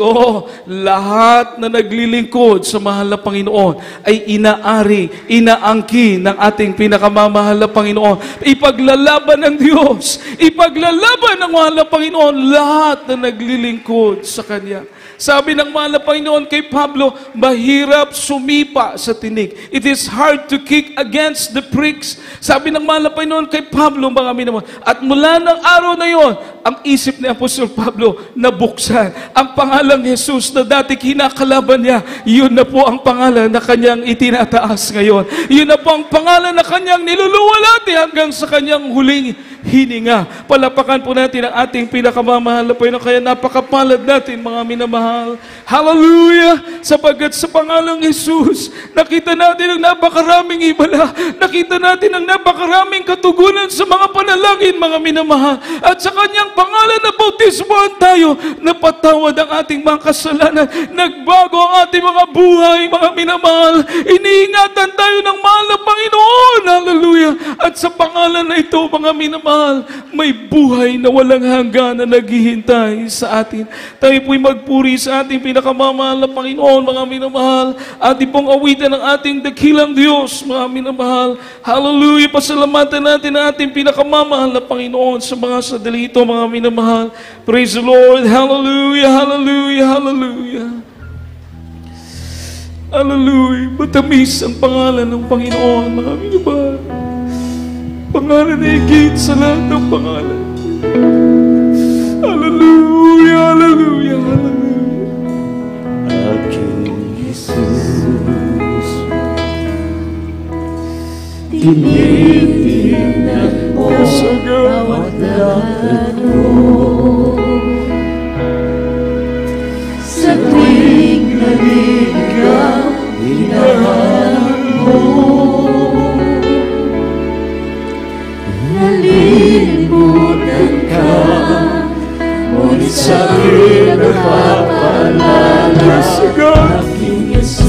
Lahat na naglilingkod sa mahal na Panginoon ay inaari, inaangkin ng ating pinakamamahal na Panginoon. Ipaglalaban ng Diyos, ipaglalaban ng mahal na Panginoon, lahat na naglilingkod sa Kanya. Sabi ng mahal na Panginoon kay Pablo, mahirap sumipa sa tinik. It is hard to kick against the pricks. Sabi ng mahal na Panginoon kay Pablo, mga minamahal. At mula ng araw na yon, ang isip ni Apostol Pablo nabuksan. Ang pangalang Jesus na dati kinakalaban niya, yun na po ang pangalan na kanyang itinataas ngayon. Yun na po ang pangalan na kanyang niluluwalhati hanggang sa kanyang huling hininga. Palapakan po natin ang ating pinakamamahal na Panginoon. Kaya napakapalad natin, mga minamahal. Hallelujah! Sapagkat sa pangalang Jesus, nakita natin ang napakaraming himala. Nakita natin ang napakaraming katugunan sa mga panalangin, mga minamahal. At sa kanyang pangalan na bautismohan tayo, napatawad ang ating mga kasalanan. Nagbago ang ating mga buhay, mga minamahal. Iniingatan tayo ng mahal na Panginoon. Hallelujah! At sa pangalan na ito, mga minamahal, may buhay na walang hanggan na naghihintay sa atin. Tayo po'y magpuri sa ating pinakamamahal na Panginoon, mga minamahal. Ating pong awitan ng ating dakilang Diyos, mga minamahal. Hallelujah! Pasalamatan natin ang ating pinakamamahal na Panginoon sa mga sadali ito, mga minamahal. Praise the Lord! Hallelujah! Hallelujah! Hallelujah! Hallelujah! Matamis ang pangalan ng Panginoon, mga minamahal. Pangalan na higit sa lahat ng pangalan. Hallelujah, hallelujah, hallelujah. Aking Jesus, tinitingnan mo bawat lakad ko. Sa tuwing naging ikaw, hinahanap mo. Nalilimutan ka, ngunit sa'kin napapalala. Aking Jesus,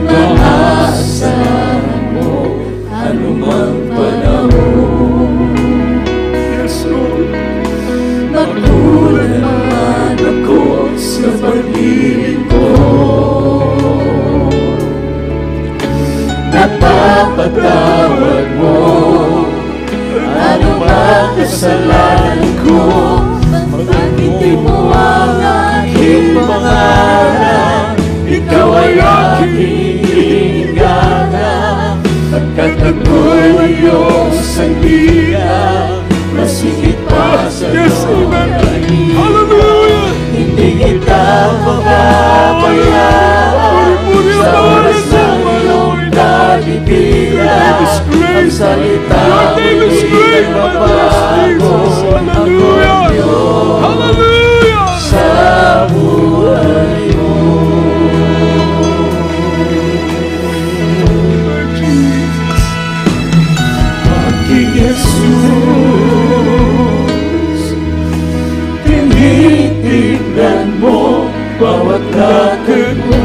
maasahan mo anumang panahon. Yes, Lord. Magkulang man ako sa paglilingkod, napapatawad mo anumang kasalanan ko. Pagpangiti mo ang aking pangalan, ikaw ay aking ingatan. Pagkat ako'y iyong sandigan, mas higit pa sa iyong Hallelujah! hindi kita pababayaan. Sa oras na iyong dakikilan, ang salita mo'y nagbabago. Ako ang Diyos sa buhay mo. Aking Jesus, tinitignan mo bawat lakad mo.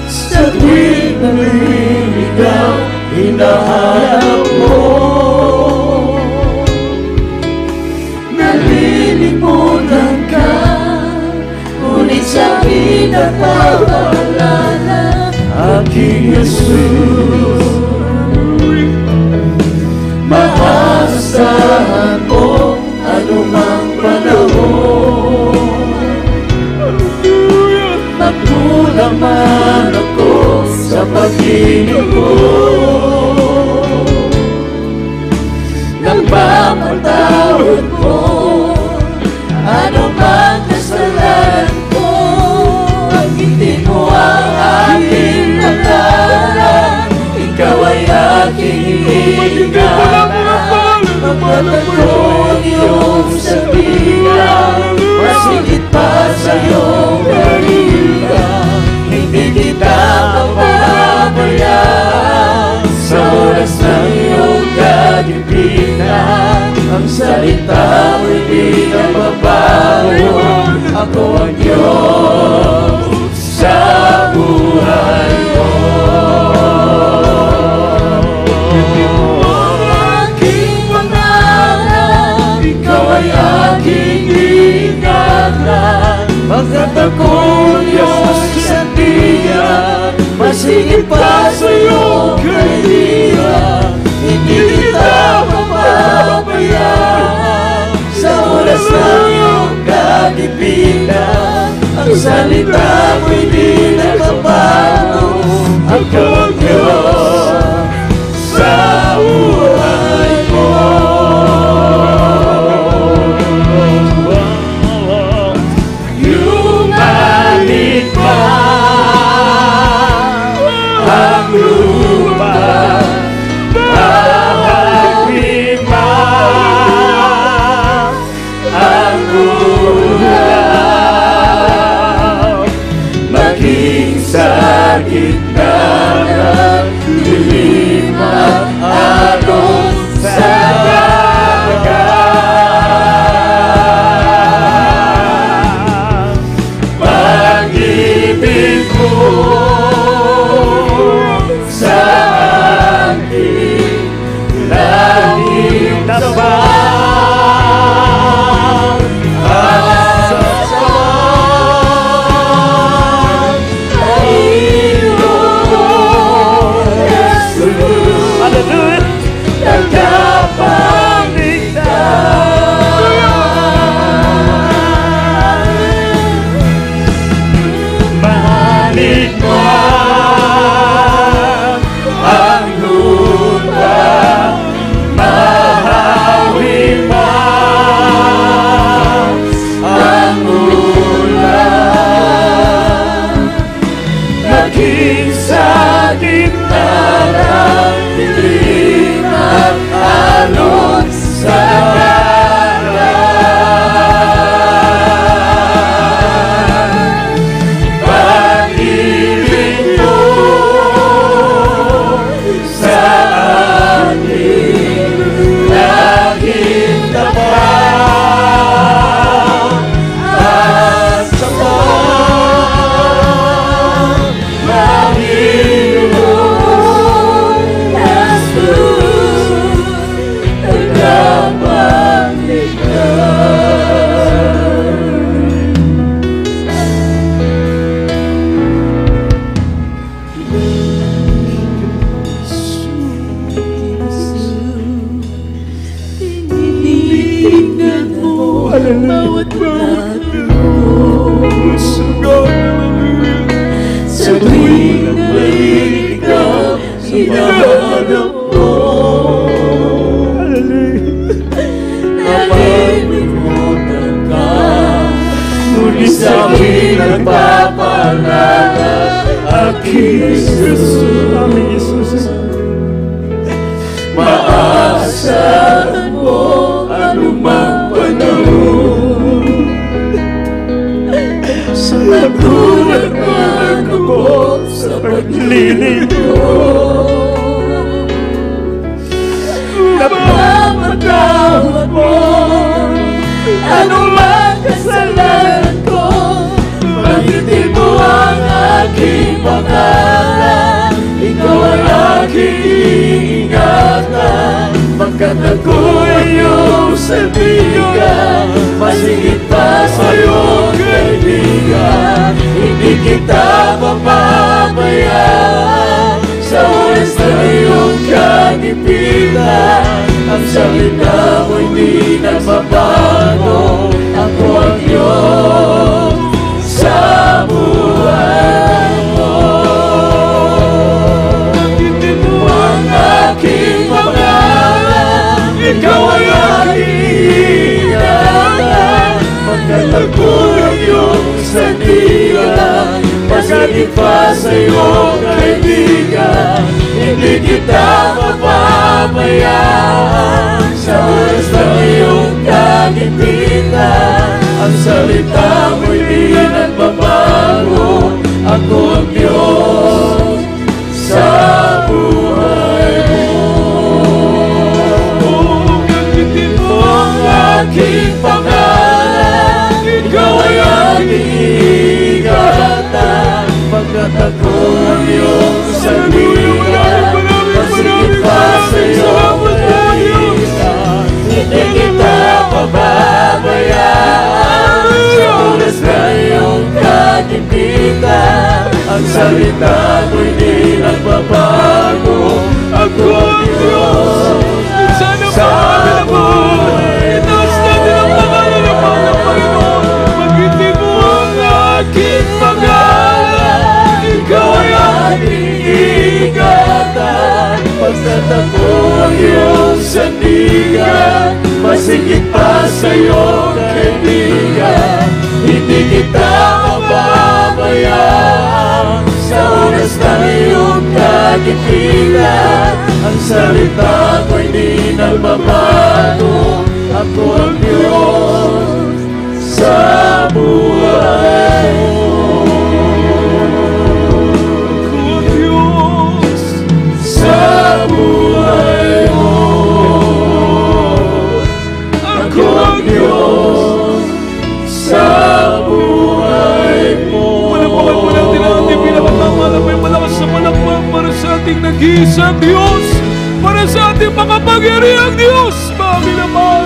Sa tuwing pinagpapalala, aking Jesus. Maasahan mo anumang panahon. Magkulang man ako sa pag-ibig mo, nagpapatawad mo anumang kasalanan ko. Banggitin mo ang aking pangalan, ikaw ay aking ingatan. Mapatag ko ang iyong sabihan, masigit pa sa iyong kaibigan. Hindi kita papabayaan sa oras ng iyong kagipitan. Ang salita mo'y di nababago, ako ang Diyos sa buhay ko. Aking pangalan, ikaw ay aking ingatan. Pagkat ako'y iyong sandigan, masigit pa sa iyong kaibigan. Hindi kita papabayaan sa oras ng iyong kagipitan. Ang salita mo'y di nagbabago, ako ang Diyos sa buhay ko. Yumalit man ang lupa, bahagi man ang ulan, maging sa gitna ng dilim at alon sa dagat. Pag-ibig mo sa akin laging tabang. At sa sawan ay iyong Jesus. Hallelujah! Tagapagligtas. Manik mo ang lupa, mahawi man ang ulan, naging sa gitna ng dilim at alon sa dagat. Pag-ibig mo sa akin laging tabang. At sa ng iyong Jesus, tinitingnan mo bawat bagay sa tuwing may ikaw hinahanap mo. Nakalimutan ka, ngunit sa akin nagpapaalala, aking Jesus. Maasahan mo anumang panahon, sa pagtulad man ako sa paglilingkod. Napapatawad mo anumang kasalanan ko. Banggitin mo ang aking pangalan, ikaw ay aking ingatan. Pagkat ako'y iyong sandigan, masigit pa sa iyong kaibigan. Hindi pabayaan. Sa oras na iyong kagipitan, ang salita mo'y di nagbabago. Ako ang Diyos sa buhay mo. Banggitin mo ang aking pangalan, ikaw ay aking ingatan. Pagkat ako ang iyong sandigan, masakit pa sa iyong kaibigan, hindi kita mapabayaan. Sa oras ng iyong kagipitan, ang salita mo'y di nagbabago. Ako ang Diyos sa buhay mo. Banggitin mo ang aking pangalan, ikaw ay aking ingatan. Pagkat ako ang iyong sandigan, masigit pa sa iyong kaibigan, hindi kita pababayaan. Sa oras na iyong kagipitan, ang salita mo'y di nagbabago. Ako ang Diyos sa buhay. Itaas natin ang pangalan ng Panginoon. Banggitin mo ang aking pangalan, ikaw ay aking ingatan. Pagkat ako ang iyong sandigan, masigit pa sa iyong kaibigan, hindi kita mababayaan. Sa oras ng iyong kagipitan, ang salita ko'y di nagbabago. Ako ang Diyos sa buhay mo. Ako ang Diyos sa buhay mo. Ako ang Diyos sa buhay mo. Palapakan po natin ang ating pinakatamala. May malakas na palakpak para sa ating nag-iisang Diyos, para sa ating makapangyarihang Diyos. Mga naman,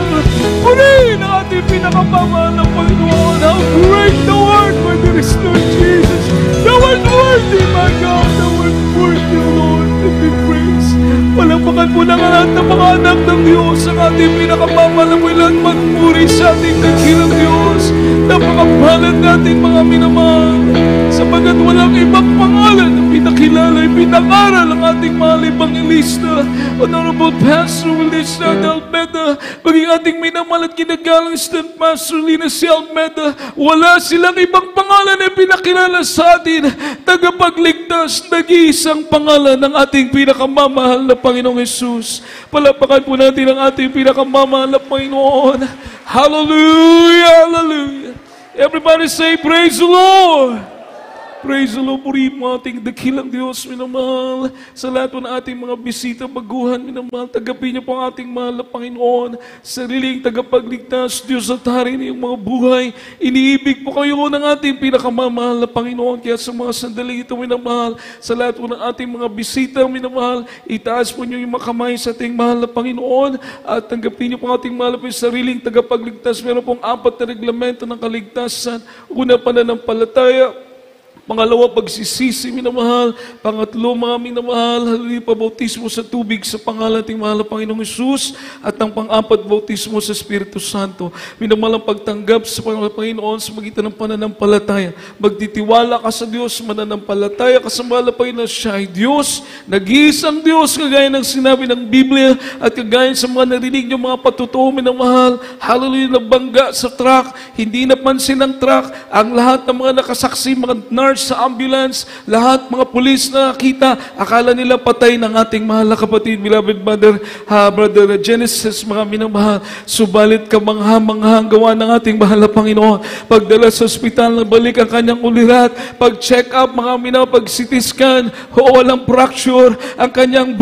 purihin ang ating pinakamamahal na Panginoon. How great thou art, for there is no Jesus. Thou art worthy, my God. Thou art worthy, Lord, to be praised. Palapakan po ng lahat ng mga anak ng Diyos, ang ating pinakamamahal na Panginoon. Magpuri sa ating dakilang Diyos. Napakabalat natin mga minamahal, sapagat walang ibang pangalan na pinakilala, pinangaral ang ating mahal Evangelista, Honorable Pastor Wilista de Almeda, maging ating minamahal at kinagalang Stand Pastor Lina C. Almeda. Wala silang ibang pangalan na pinakilala sa atin, tagapagligtas, nag-iisang pangalan ng ating pinakamamahal na Panginoong Jesus. Palapakan po natin ang ating pinakamamahal na Panginoon. Hallelujah, hallelujah. Everybody say, praise the Lord. Praise the Lord, purihin mo ating dakilang Diyos, minamahal. Sa lahat po ng ating mga bisita, baguhan, minamahal, tagapin niyo po ang ating mahal na Panginoon, sariling tagapagligtas, Diyos at Hari ng mga buhay. Iniibig po kayo ng ating pinakamamahal na Panginoon. Kaya sa mga sandaling ito, minamahal, sa lahat po ng ating mga bisita, minamahal, itaas po niyo yung makamay sa ating mahal na Panginoon at tanggapin niyo po ang ating mahal na sariling tagapagligtas. Meron pong 4 na reglamento ng kaligtasan. Una, pananampalataya. Pangalawa, pagsisisi, minamahal. Pangatlo, mga minamahal, haliling pabautismo sa tubig sa pangalan ng mahal na Panginoong Hesus. At ang pang-apat, bautismo sa Espiritu Santo. Minamahal ang pagtanggap sa Panginoon sa magitan ng pananampalataya. Magtitiwala ka sa Diyos, mananampalataya ka sa mahal na Panginoon. Siya ay Diyos, nag-iisang Diyos, kagaya ng sinabi ng Biblia at kagaya sa mga narinig niyo mga patutuo, minamahal. Hallelujah, nagbangga sa truck, hindi napansin ng truck, ang lahat ng mga nakasaksi, mga nurse sa ambulance, lahat mga pulis na nakita, akala nila patay ng ating mahal na kapatid, beloved brother Genesis, mga minamahal. Subalit kamangha-mangha ang gawa ng ating mahal na Panginoon. Pagdala sa ospital, nabalik ang kanyang ulirat, pag-check up, mga minamahal, pag-CT scan, walang fracture, ang kanyang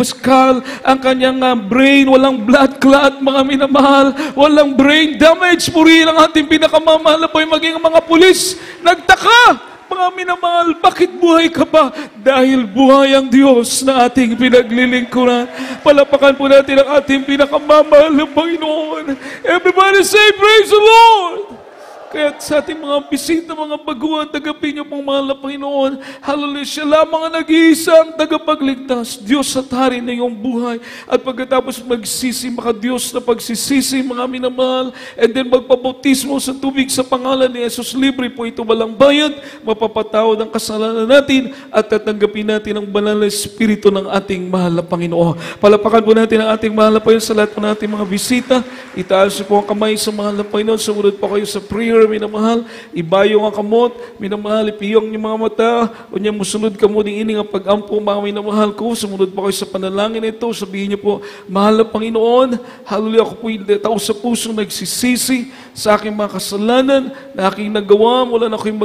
skull, ang kanyang brain, walang blood clot, mga minamahal, walang brain damage. Purihin ang ating pinakamamahal na po yung maging mga pulis. Nagtaka! Mga minamahal, bakit buhay ka pa? Dahil buhay ang Diyos na ating pinaglilingkuran. Palapakan po natin ang ating pinakamamahal na Panginoon. Everybody say, praise the Lord! Kaya sa ating mga bisita, mga baguhan, tagapin niyo pong mahal na Panginoon. Hallelujah. Siya lamang ang nag-iisang tagapagligtas. Diyos at Hari na iyong buhay. At pagkatapos magsisi, maka-Diyos na pagsisisi, mga minamahal, and then magpabautismo sa tubig sa pangalan ni Jesus. Libre po ito, walang bayad. Mapapatawad ang kasalanan natin at tatanggapin natin ang banal na Espiritu ng ating mahal na Panginoon. Palapakan po natin ang ating mahal na Panginoon sa lahat po nating mga bisita. Itaas po ang kamay sa mahal na Panginoon. Sumunod po kayo sa prayer, minamahal. Ibayong ang kamot, minamahal. Ipiyong yung mga mata. O niya musunod ka mo din ini nga pag-ampo, mga minamahal ko. Sumunod po kayo sa panalangin ito. Sabihin niyo po, mahal na Panginoon, hallelujah, ako po yung tao sa puso nagsisisi sa aking mga kasalanan na aking nagawa mula na ako'y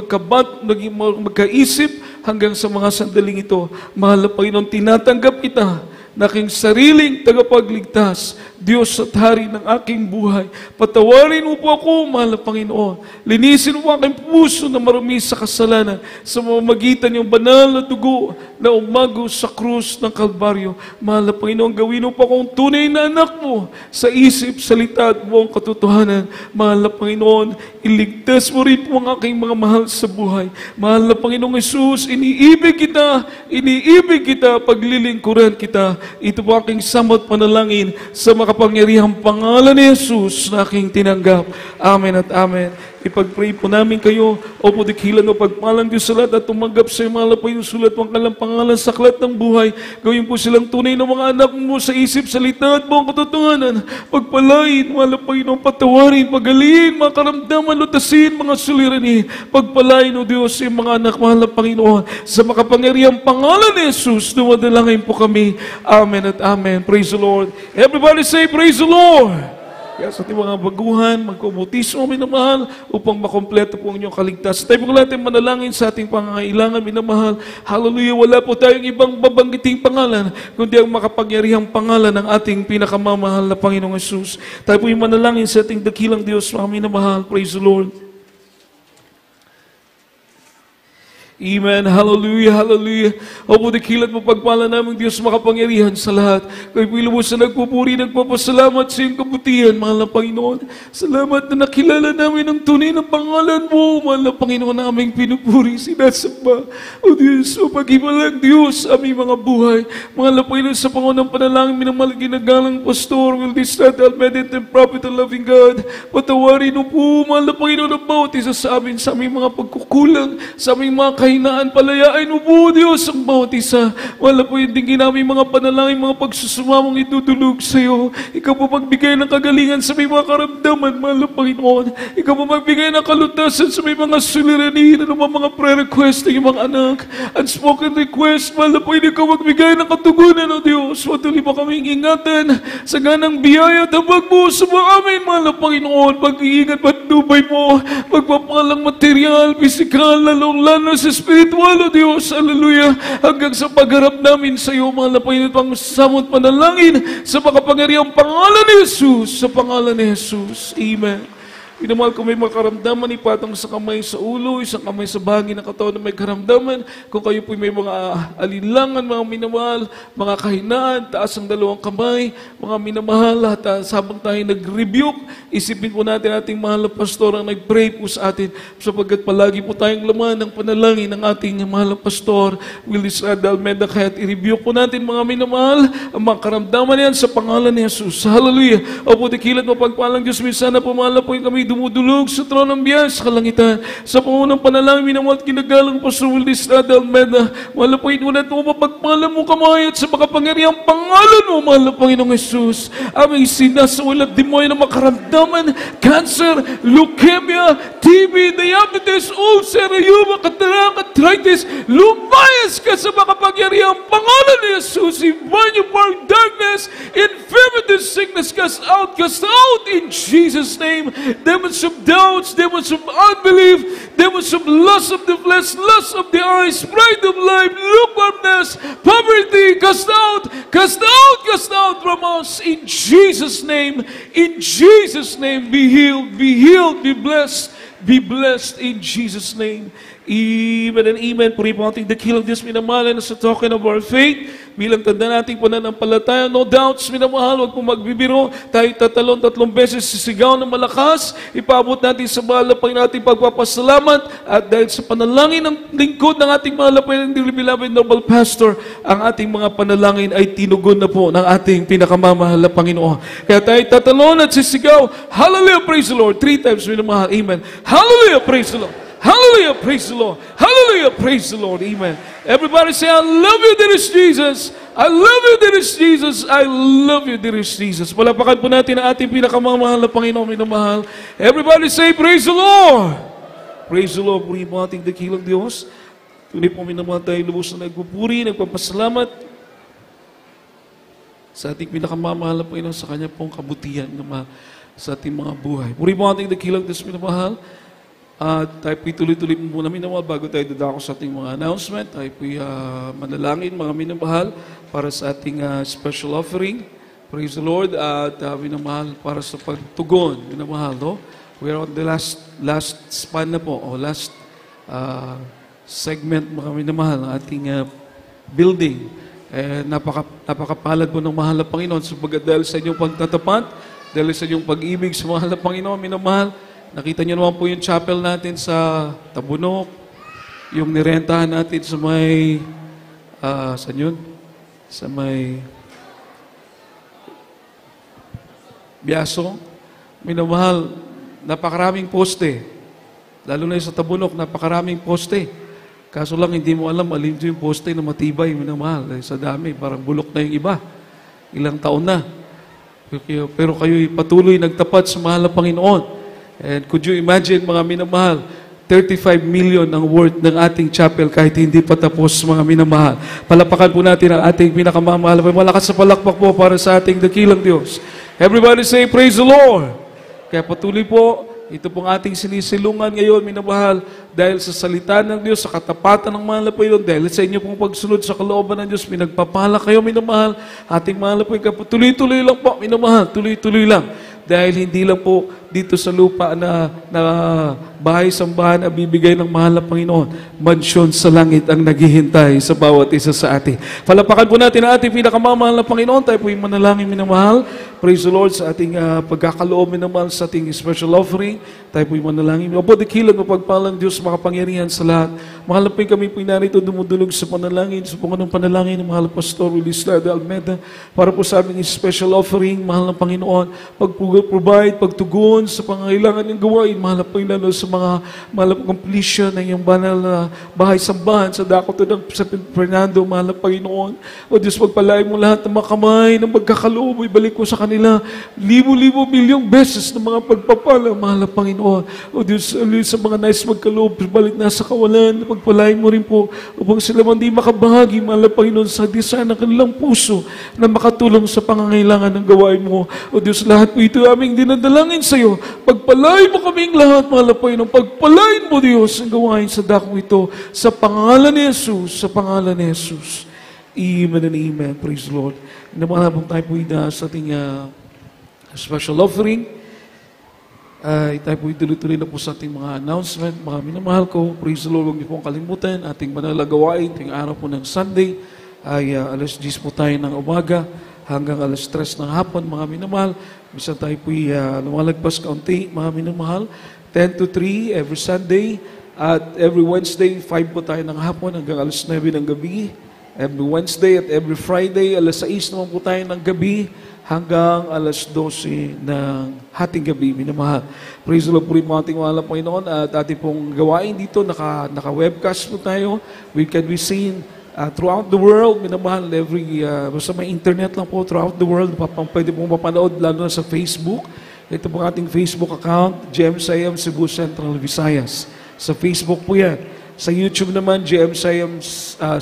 naging magkaisip hanggang sa mga sandaling ito. Mahal na Panginoon, tinatanggap kita na aking sariling tagapagligtas, Diyos at Hari ng aking buhay. Patawarin mo po ako, mahal na Panginoon. Linisin mo aking puso na marumi sa kasalanan sa mamamagitan yung banal na dugo na umago sa krus ng Kalbaryo. Mahal na Panginoon, gawin mo po akong tunay na anak mo sa isip, salita at buong katotohanan. Mahal na Panginoon, iligtas mo rin po ang aking mga mahal sa buhay. Mahal na Panginoong Jesus, iniibig kita, paglilingkuran kita. Ito po aking samot panalangin sa makapangyarihang pangalan ni Jesus na aking tinanggap. Amen at amen. Ipag-pray po namin kayo. Opo, dikilan mo pagpalang Diyos sa lahat at tumanggap sa mahal na Panginoon, sulat mo ang kalang pangalan sa aklat ng buhay. Gawin po silang tunay na mga anak mo sa isip, salita at buong katotohanan. Pagpalain, mahal na Panginoon, patawarin, pagaliin, mga karamdaman, lutasin, mga suliranin. Pagpalain, O Diyos, yung mga anak, mahal na Panginoon. Sa makapangyarihang pangalan ni Jesus, dumadalangin po kami. Amen at amen. Praise the Lord. Everybody say, praise the Lord. Kaya sa ating mga baguhan, magkubutismo, minamahal, upang makompleto po ang inyong kaligtas. Tayo po natin manalangin sa ating pangangailangan, minamahal. Hallelujah, wala po tayong ibang babanggiting pangalan, kundi ang makapangyarihang pangalan ng ating pinakamamahal na Panginoong Jesus. Tayo po yung manalangin sa ating dakilang Diyos, mga minamahal. Praise the Lord. Amen. Hallelujah, hallelujah. Opo, dakilat mo pagpala namin Diyos makapangyarihan sa lahat. Kay Pilibos sa nagpupuri, nagpapasalamat sa iyong kabutihan, mahal na Panginoon. Salamat na nakilala namin ang tunay na pangalan mo, mahal na Panginoon, na aming pinupuri, sinasamba. O Diyos, o pag-imalang Diyos, aming mga buhay. Mahal na Panginoon, sa pangunang panalangin, minamahal ginagalang Pastor, will this not Almighty and Prophet and loving God, patawarin mo po, mahal na Panginoon, ang bawat isa sa amin, sa aming mga pagkukulang, sa aming mga kahinaan, palayain mo po, Diyos, ang bawat isa. Wala po yung tingin namin mga panalangin, mga pagsusumamong idudulog sa iyo. Ikaw po magbigay ng kagalingan sa may mga karamdaman, mahal na Panginoon. Ikaw po magbigay ng kalutasan sa may mga suliranin, ano mga prayer request ng mga anak, unspoken request, mahal na Panginoon, ikaw magbigay ng katugunan, O Diyos. Patuloy pa kaming ingatan sa ganang biyaya at habag mo sa mga amin, mahal na Panginoon. Pag-iingat, patnubay mo, pagpapalang material, pisikal, lalong-lalo sa spiritual, O Diyos, hallelujah, hanggang sa pagharap namin sa iyo, mahal na Panginoon, pang samot panalangin sa makapangyarihang pangalan ni Jesus, sa pangalan ni Jesus. Amen. Pinamahal ko may mga karamdaman, ipatong sa kamay sa ulo, isang kamay sa bahagi ng katawan na may karamdaman. Kung kayo po may mga alinlangan, mga minamahal, mga kahinaan, taas ang dalawang kamay, mga minamahal, at habang tayo nag-rebuke, isipin po natin ating mahal na pastor ang nag-pray po sa atin, sapagkat palagi po tayong laman ng panalangin ng ating mahal na pastor, Willis Almeida. Kaya i-rebuke po natin mga minamahal, ang mga karamdaman yan sa pangalan ni Jesus. Hallelujah. Opo, dikilat mapagpalang Diyos, minsan na pumahala po yung kami dumudulog sa trono ng biyaya sa kalangitan. Sa pangunang panalangin, minamahal at kinagalang Pastor Willis Almeida, mahal na Panginoon, at mapagpala mo kamayat sa makapangyarihang pangalan mo, mahal na Panginoong Jesus. Aming sinasawalat demonyo ng makaramdaman, cancer, leukemia, TB, diabetes, ulcer, rheuma, cataract, arthritis, lumayas ka sa makapangyarihang pangalan ni Jesus. Iban you for darkness, infirmity, sickness, cast out in Jesus' name. Demons of doubts, demons of unbelief, demons of lust of the flesh, lust of the eyes, pride of life, lukewarmness, poverty, cast out from us in Jesus' name. In Jesus' name, be healed, be blessed in Jesus' name. Amen and amen. Puri po ating dakilang Diyos, minamahal, na sa token of our faith, bilang tanda nating pananampalataya, no doubts, minamahal, huwag po magbibiro, tayo tatalon 3 beses, sisigaw ng malakas, ipaabot natin sa mahal na Panginoon ating pagpapasalamat, at dahil sa panalangin ng lingkod ng ating mahal na Panginoon, dearly beloved noble pastor, ang ating mga panalangin ay tinugon na po ng ating pinakamamahal na Panginoon. Kaya tayo tatalon at sisigaw, hallelujah, praise the Lord, 3 times, minamahal, amen. Hallelujah, praise the Lord. Hallelujah, praise the Lord. Hallelujah, praise the Lord. Amen. Everybody say, I love you, dearest Jesus. I love you, dearest Jesus. I love you, dearest Jesus. Palapakan po natin ang ating pinakamamahal na Panginoon, minamahal. Everybody say, praise the Lord. Praise the Lord. Puri po ating dakilang Diyos. Tunay po minamahal tayo lubos na nagpupuri, nagpapasalamat sa ating pinakamamahal na Panginoon sa Kanya pong kabutihan naman sa ating mga buhay. Puri po ating dakilang Diyos, minamahal. At tayo po'y tuloy-tuloy muna minamahal bago tayo dadako sa ating mga announcement. Tayo po'y manalangin mga minamahal para sa ating special offering. Praise the Lord. At minamahal para sa pagtugon. Minamahal, no? We are on the last span na po, o last segment mga minamahal ng ating building. Napakapalad po ng mahal na Panginoon sapagat dahil sa inyong pagtatapat, dahil sa inyong pag-ibig sa mahal na Panginoon, minamahal. Nakita niyo naman po yung chapel natin sa Tabunok, yung nirentahan natin sa may, saan yun? Sa may Biaso. Minamahal, napakaraming poste. Lalo na yung sa Tabunok, napakaraming poste. Kaso lang, hindi mo alam, alin yung poste na matibay, minamahal. Sa dami, parang bulok na yung iba. Ilang taon na. Pero kayo'y patuloy nagtapat sa mahal na Panginoon. And could you imagine, mga minamahal, 35 million ang worth ng ating chapel kahit hindi pa tapos, mga minamahal. Palapakan po natin ang ating pinakamamahal. Malakas sa palakpak po para sa ating dakilang Diyos. Everybody say, praise the Lord. Kaya patuloy po, ito pong ating sinisilungan ngayon, minamahal, dahil sa salita ng Diyos, sa katapatan ng mahal na Panginoon, dahil sa inyo pong pagsunod sa kalooban ng Diyos, pinagpapala kayo, minamahal, ating mahal na Panginoon. Tuloy-tuloy lang po, minamahal, tuloy-tuloy lang. Dahil hindi lang po dito sa lupa na bahay-sambahan na bibigay ng mahal na Panginoon. Mansyon sa langit ang naghihintay sa bawat isa sa atin. Palapakan po natin ang ating pinakamamahal na Panginoon. Tayo po yung manalangin, minamahal. Praise the Lord sa ating pagkakaloob, minamahal, sa ating special offering. Tayo po yung manalangin. Opo, dakilan, mapagpalang Diyos, makapangyarihan sa lahat. Mahal na po kami po narito dumudulog sa panalangin, sa punganong panalangin ng mahal na Pastor Willis Lada Almeda, para po sa aming special offering, mahal na Panginoon, pag-provide, pagtugon sa pangangailangan ng gawain, mahal na Panginoon, sa mga mahal na completion ng iyong banal na bahay-sambahan sa dako to ng sa Fernando, mahal na Panginoon. O Diyos, pagpalain mo lahat ng mga kamay ng magkakaloob, ibalik ko sa kanila libo-libo, milyong beses ng mga pagpapala, mahal na Panginoon. O Diyos, sa mga nais magkaloob, balik na sa kawalan, pagpalain mo rin po upang sila man di makabahagi, mahal na Panginoon, sa design ng kanilang puso na makatulong sa pangangailangan ng gawain mo. O Diyos, lahat po ito aming dinadalangin sa iyo. Pagpalain mo kaming lahat, mahal na Panginoon. Pagpalain mo, Diyos, ang gawain sa dakong ito sa pangalan ni Jesus, sa pangalan ni Jesus. Amen and amen. Praise the Lord. Naman tayo po sa ating special offering. Tayo po tuloy-tuloy na po sa ating mga announcement. Mga minamahal ko, praise the Lord, huwag niyo pong kalimutan. Ating manalagawain, ating araw po ng Sunday, ay alas 10 po tayo ng umaga hanggang alas 3 ng hapon, mga minamahal. Bisa tayo po lumalagpas kaunti, mga minamahal. 10 to 3 every Sunday. At every Wednesday, 5 po tayo ng hapon hanggang alas 9 ng gabi. Every Wednesday at every Friday, alas 6 naman po tayo ng gabi hanggang alas 12 ng hating gabi, minamahal. Praise the Lord po rin po ating mahal na Panginoon. At ating pong gawain dito, naka-webcast po tayo. We can be seen throughout the world, minamahal. Basta may internet lang po throughout the world. Pwede pong mapanood, lalo na sa Facebook. Ito po ating Facebook account, GMSIM Cebu Central Visayas. Sa Facebook po yan. Sa YouTube naman, GMSIM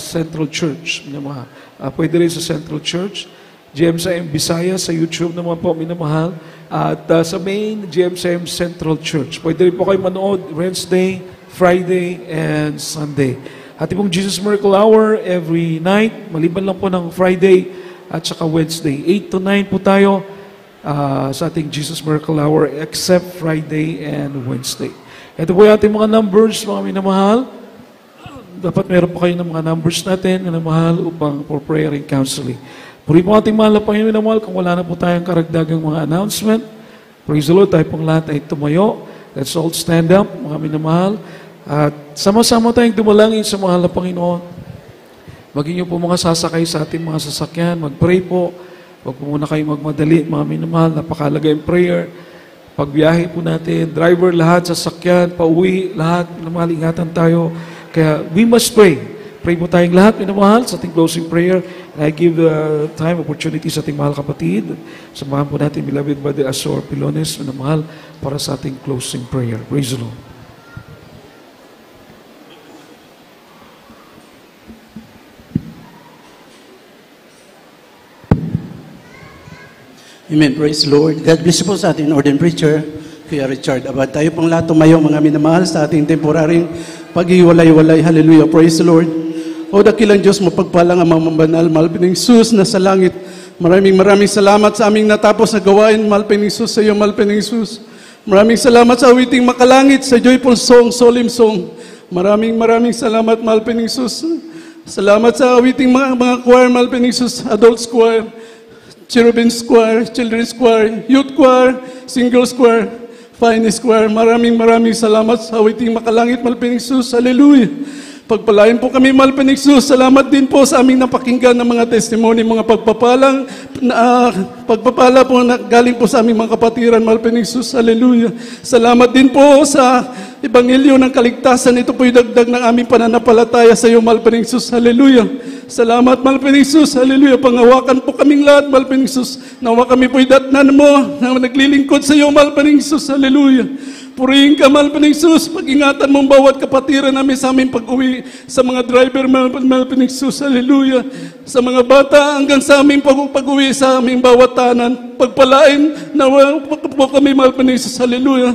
Central Church. Minamahal. Pwede rin sa Central Church. GMSIM Visayas, sa YouTube naman po, minamahal. At sa main, GMSIM Central Church. Pwede rin po kayo manood Wednesday, Friday, and Sunday. At pong Jesus Miracle Hour every night, maliban lang po ng Friday at saka Wednesday. 8 to 9 po tayo sa ating Jesus Miracle Hour except Friday and Wednesday. Ito po yung ating mga numbers, mga minamahal. dapat meron po kayo ng mga numbers natin na mahal upang for prayer and counseling. Puri po ating mahal na Panginoon na mahal, kung wala na po tayong karagdagang mga announcement, praise the Lord, tayo pong lahat ay tumayo. Let's all stand up, mga minamahal. At sama-sama tayong dumalangin sa mahal na Panginoon. Maging niyo po mga sasakay sa ating mga sasakyan, mag-pray po. Huwag po muna kayong magmadali, mga minamahal. Napakalaga yung prayer. Pagbiyahe po natin, driver lahat, sasakyan, pauwi, lahat, minamahal, ingatan tayo. Kaya we must pray. Pray po tayong lahat, minamahal, sa ating closing prayer. And I give time, opportunity sa ating mahal kapatid. Samahan po natin, beloved Brother Asor Pilones, minamahal, para sa ating closing prayer. Praise the Lord. Amen. Praise the Lord. God bless po sa ating ordained preacher, Kuya Richard Abad. Tayo pong lahat tumayo, mga minamahal, sa ating temporaring pag-iwalay-walay. Hallelujah. Praise the Lord. O dakilang Diyos, mapagpalang ang mga banal, malpining sus na sa langit. Maraming salamat sa aming natapos na gawain, malpining sus sa iyo, malpining sus. Maraming salamat sa awiting makalangit, sa joyful song, solemn song. Maraming salamat, malpining sus. Salamat sa awiting mga choir, malpining sus, adults choir, Cherubim's choir, children's choir, youth choir, singles choir, finest choir. Maraming salamat sa awiting makalangit, malpining sus. Hallelujah. Pagpalain po kami, malpining sus. Salamat din po sa aming napakinggan ng mga testimony, mga pagpapala po na galing po sa aming mga kapatiran, malpining sus. Hallelujah. Salamat din po sa Ebanghelyo ng kaligtasan. Ito po'y dagdag ng aming pananampalataya sa iyo, malpining sus. Hallelujah. Salamat, malpining sus. Hallelujah. Pangawakan po kaming lahat, malpining sus. Nawa kami po'y datnan mo na naglilingkod sa iyo, malpining sus. Hallelujah. Purihin ka, malpining sus. Pag-ingatan mong bawat kapatiran namin sa aming pag-uwi, sa mga driver, malpining sus. Hallelujah. Sa mga bata hanggang sa aming pag-uwi sa aming bawat tanan. Pagpalain na po kami, malpining sus. Hallelujah.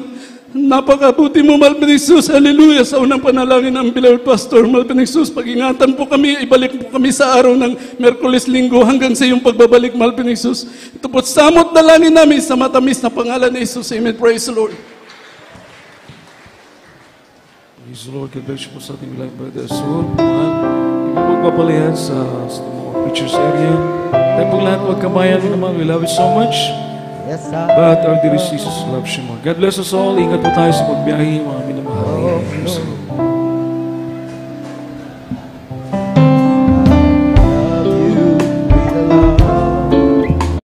Napakabuti mo, malpining sus. Hallelujah. Sa unang panalangin ng beloved pastor, malpining sus, pag-ingatan po kami, ibalik po kami sa araw ng Merkulis, Linggo hanggang sa iyong pagbabalik, malpining sus. Ito po't samot dalangin namin sa matamis na pangalan ni Jesus. Amen. Praise the Lord. Praise the Lord. God bless you po sa ating beloved Brother Asor. Mahal, hindi po magpapalayan sa mga preachers area. Tayo pong lahat magkamayan naman. We love you so much. Yes, sir. But our dear Jesus loves you more. God bless us all. Ingat po tayo sa pagbiyahe, mga minamahal. Praise the Lord.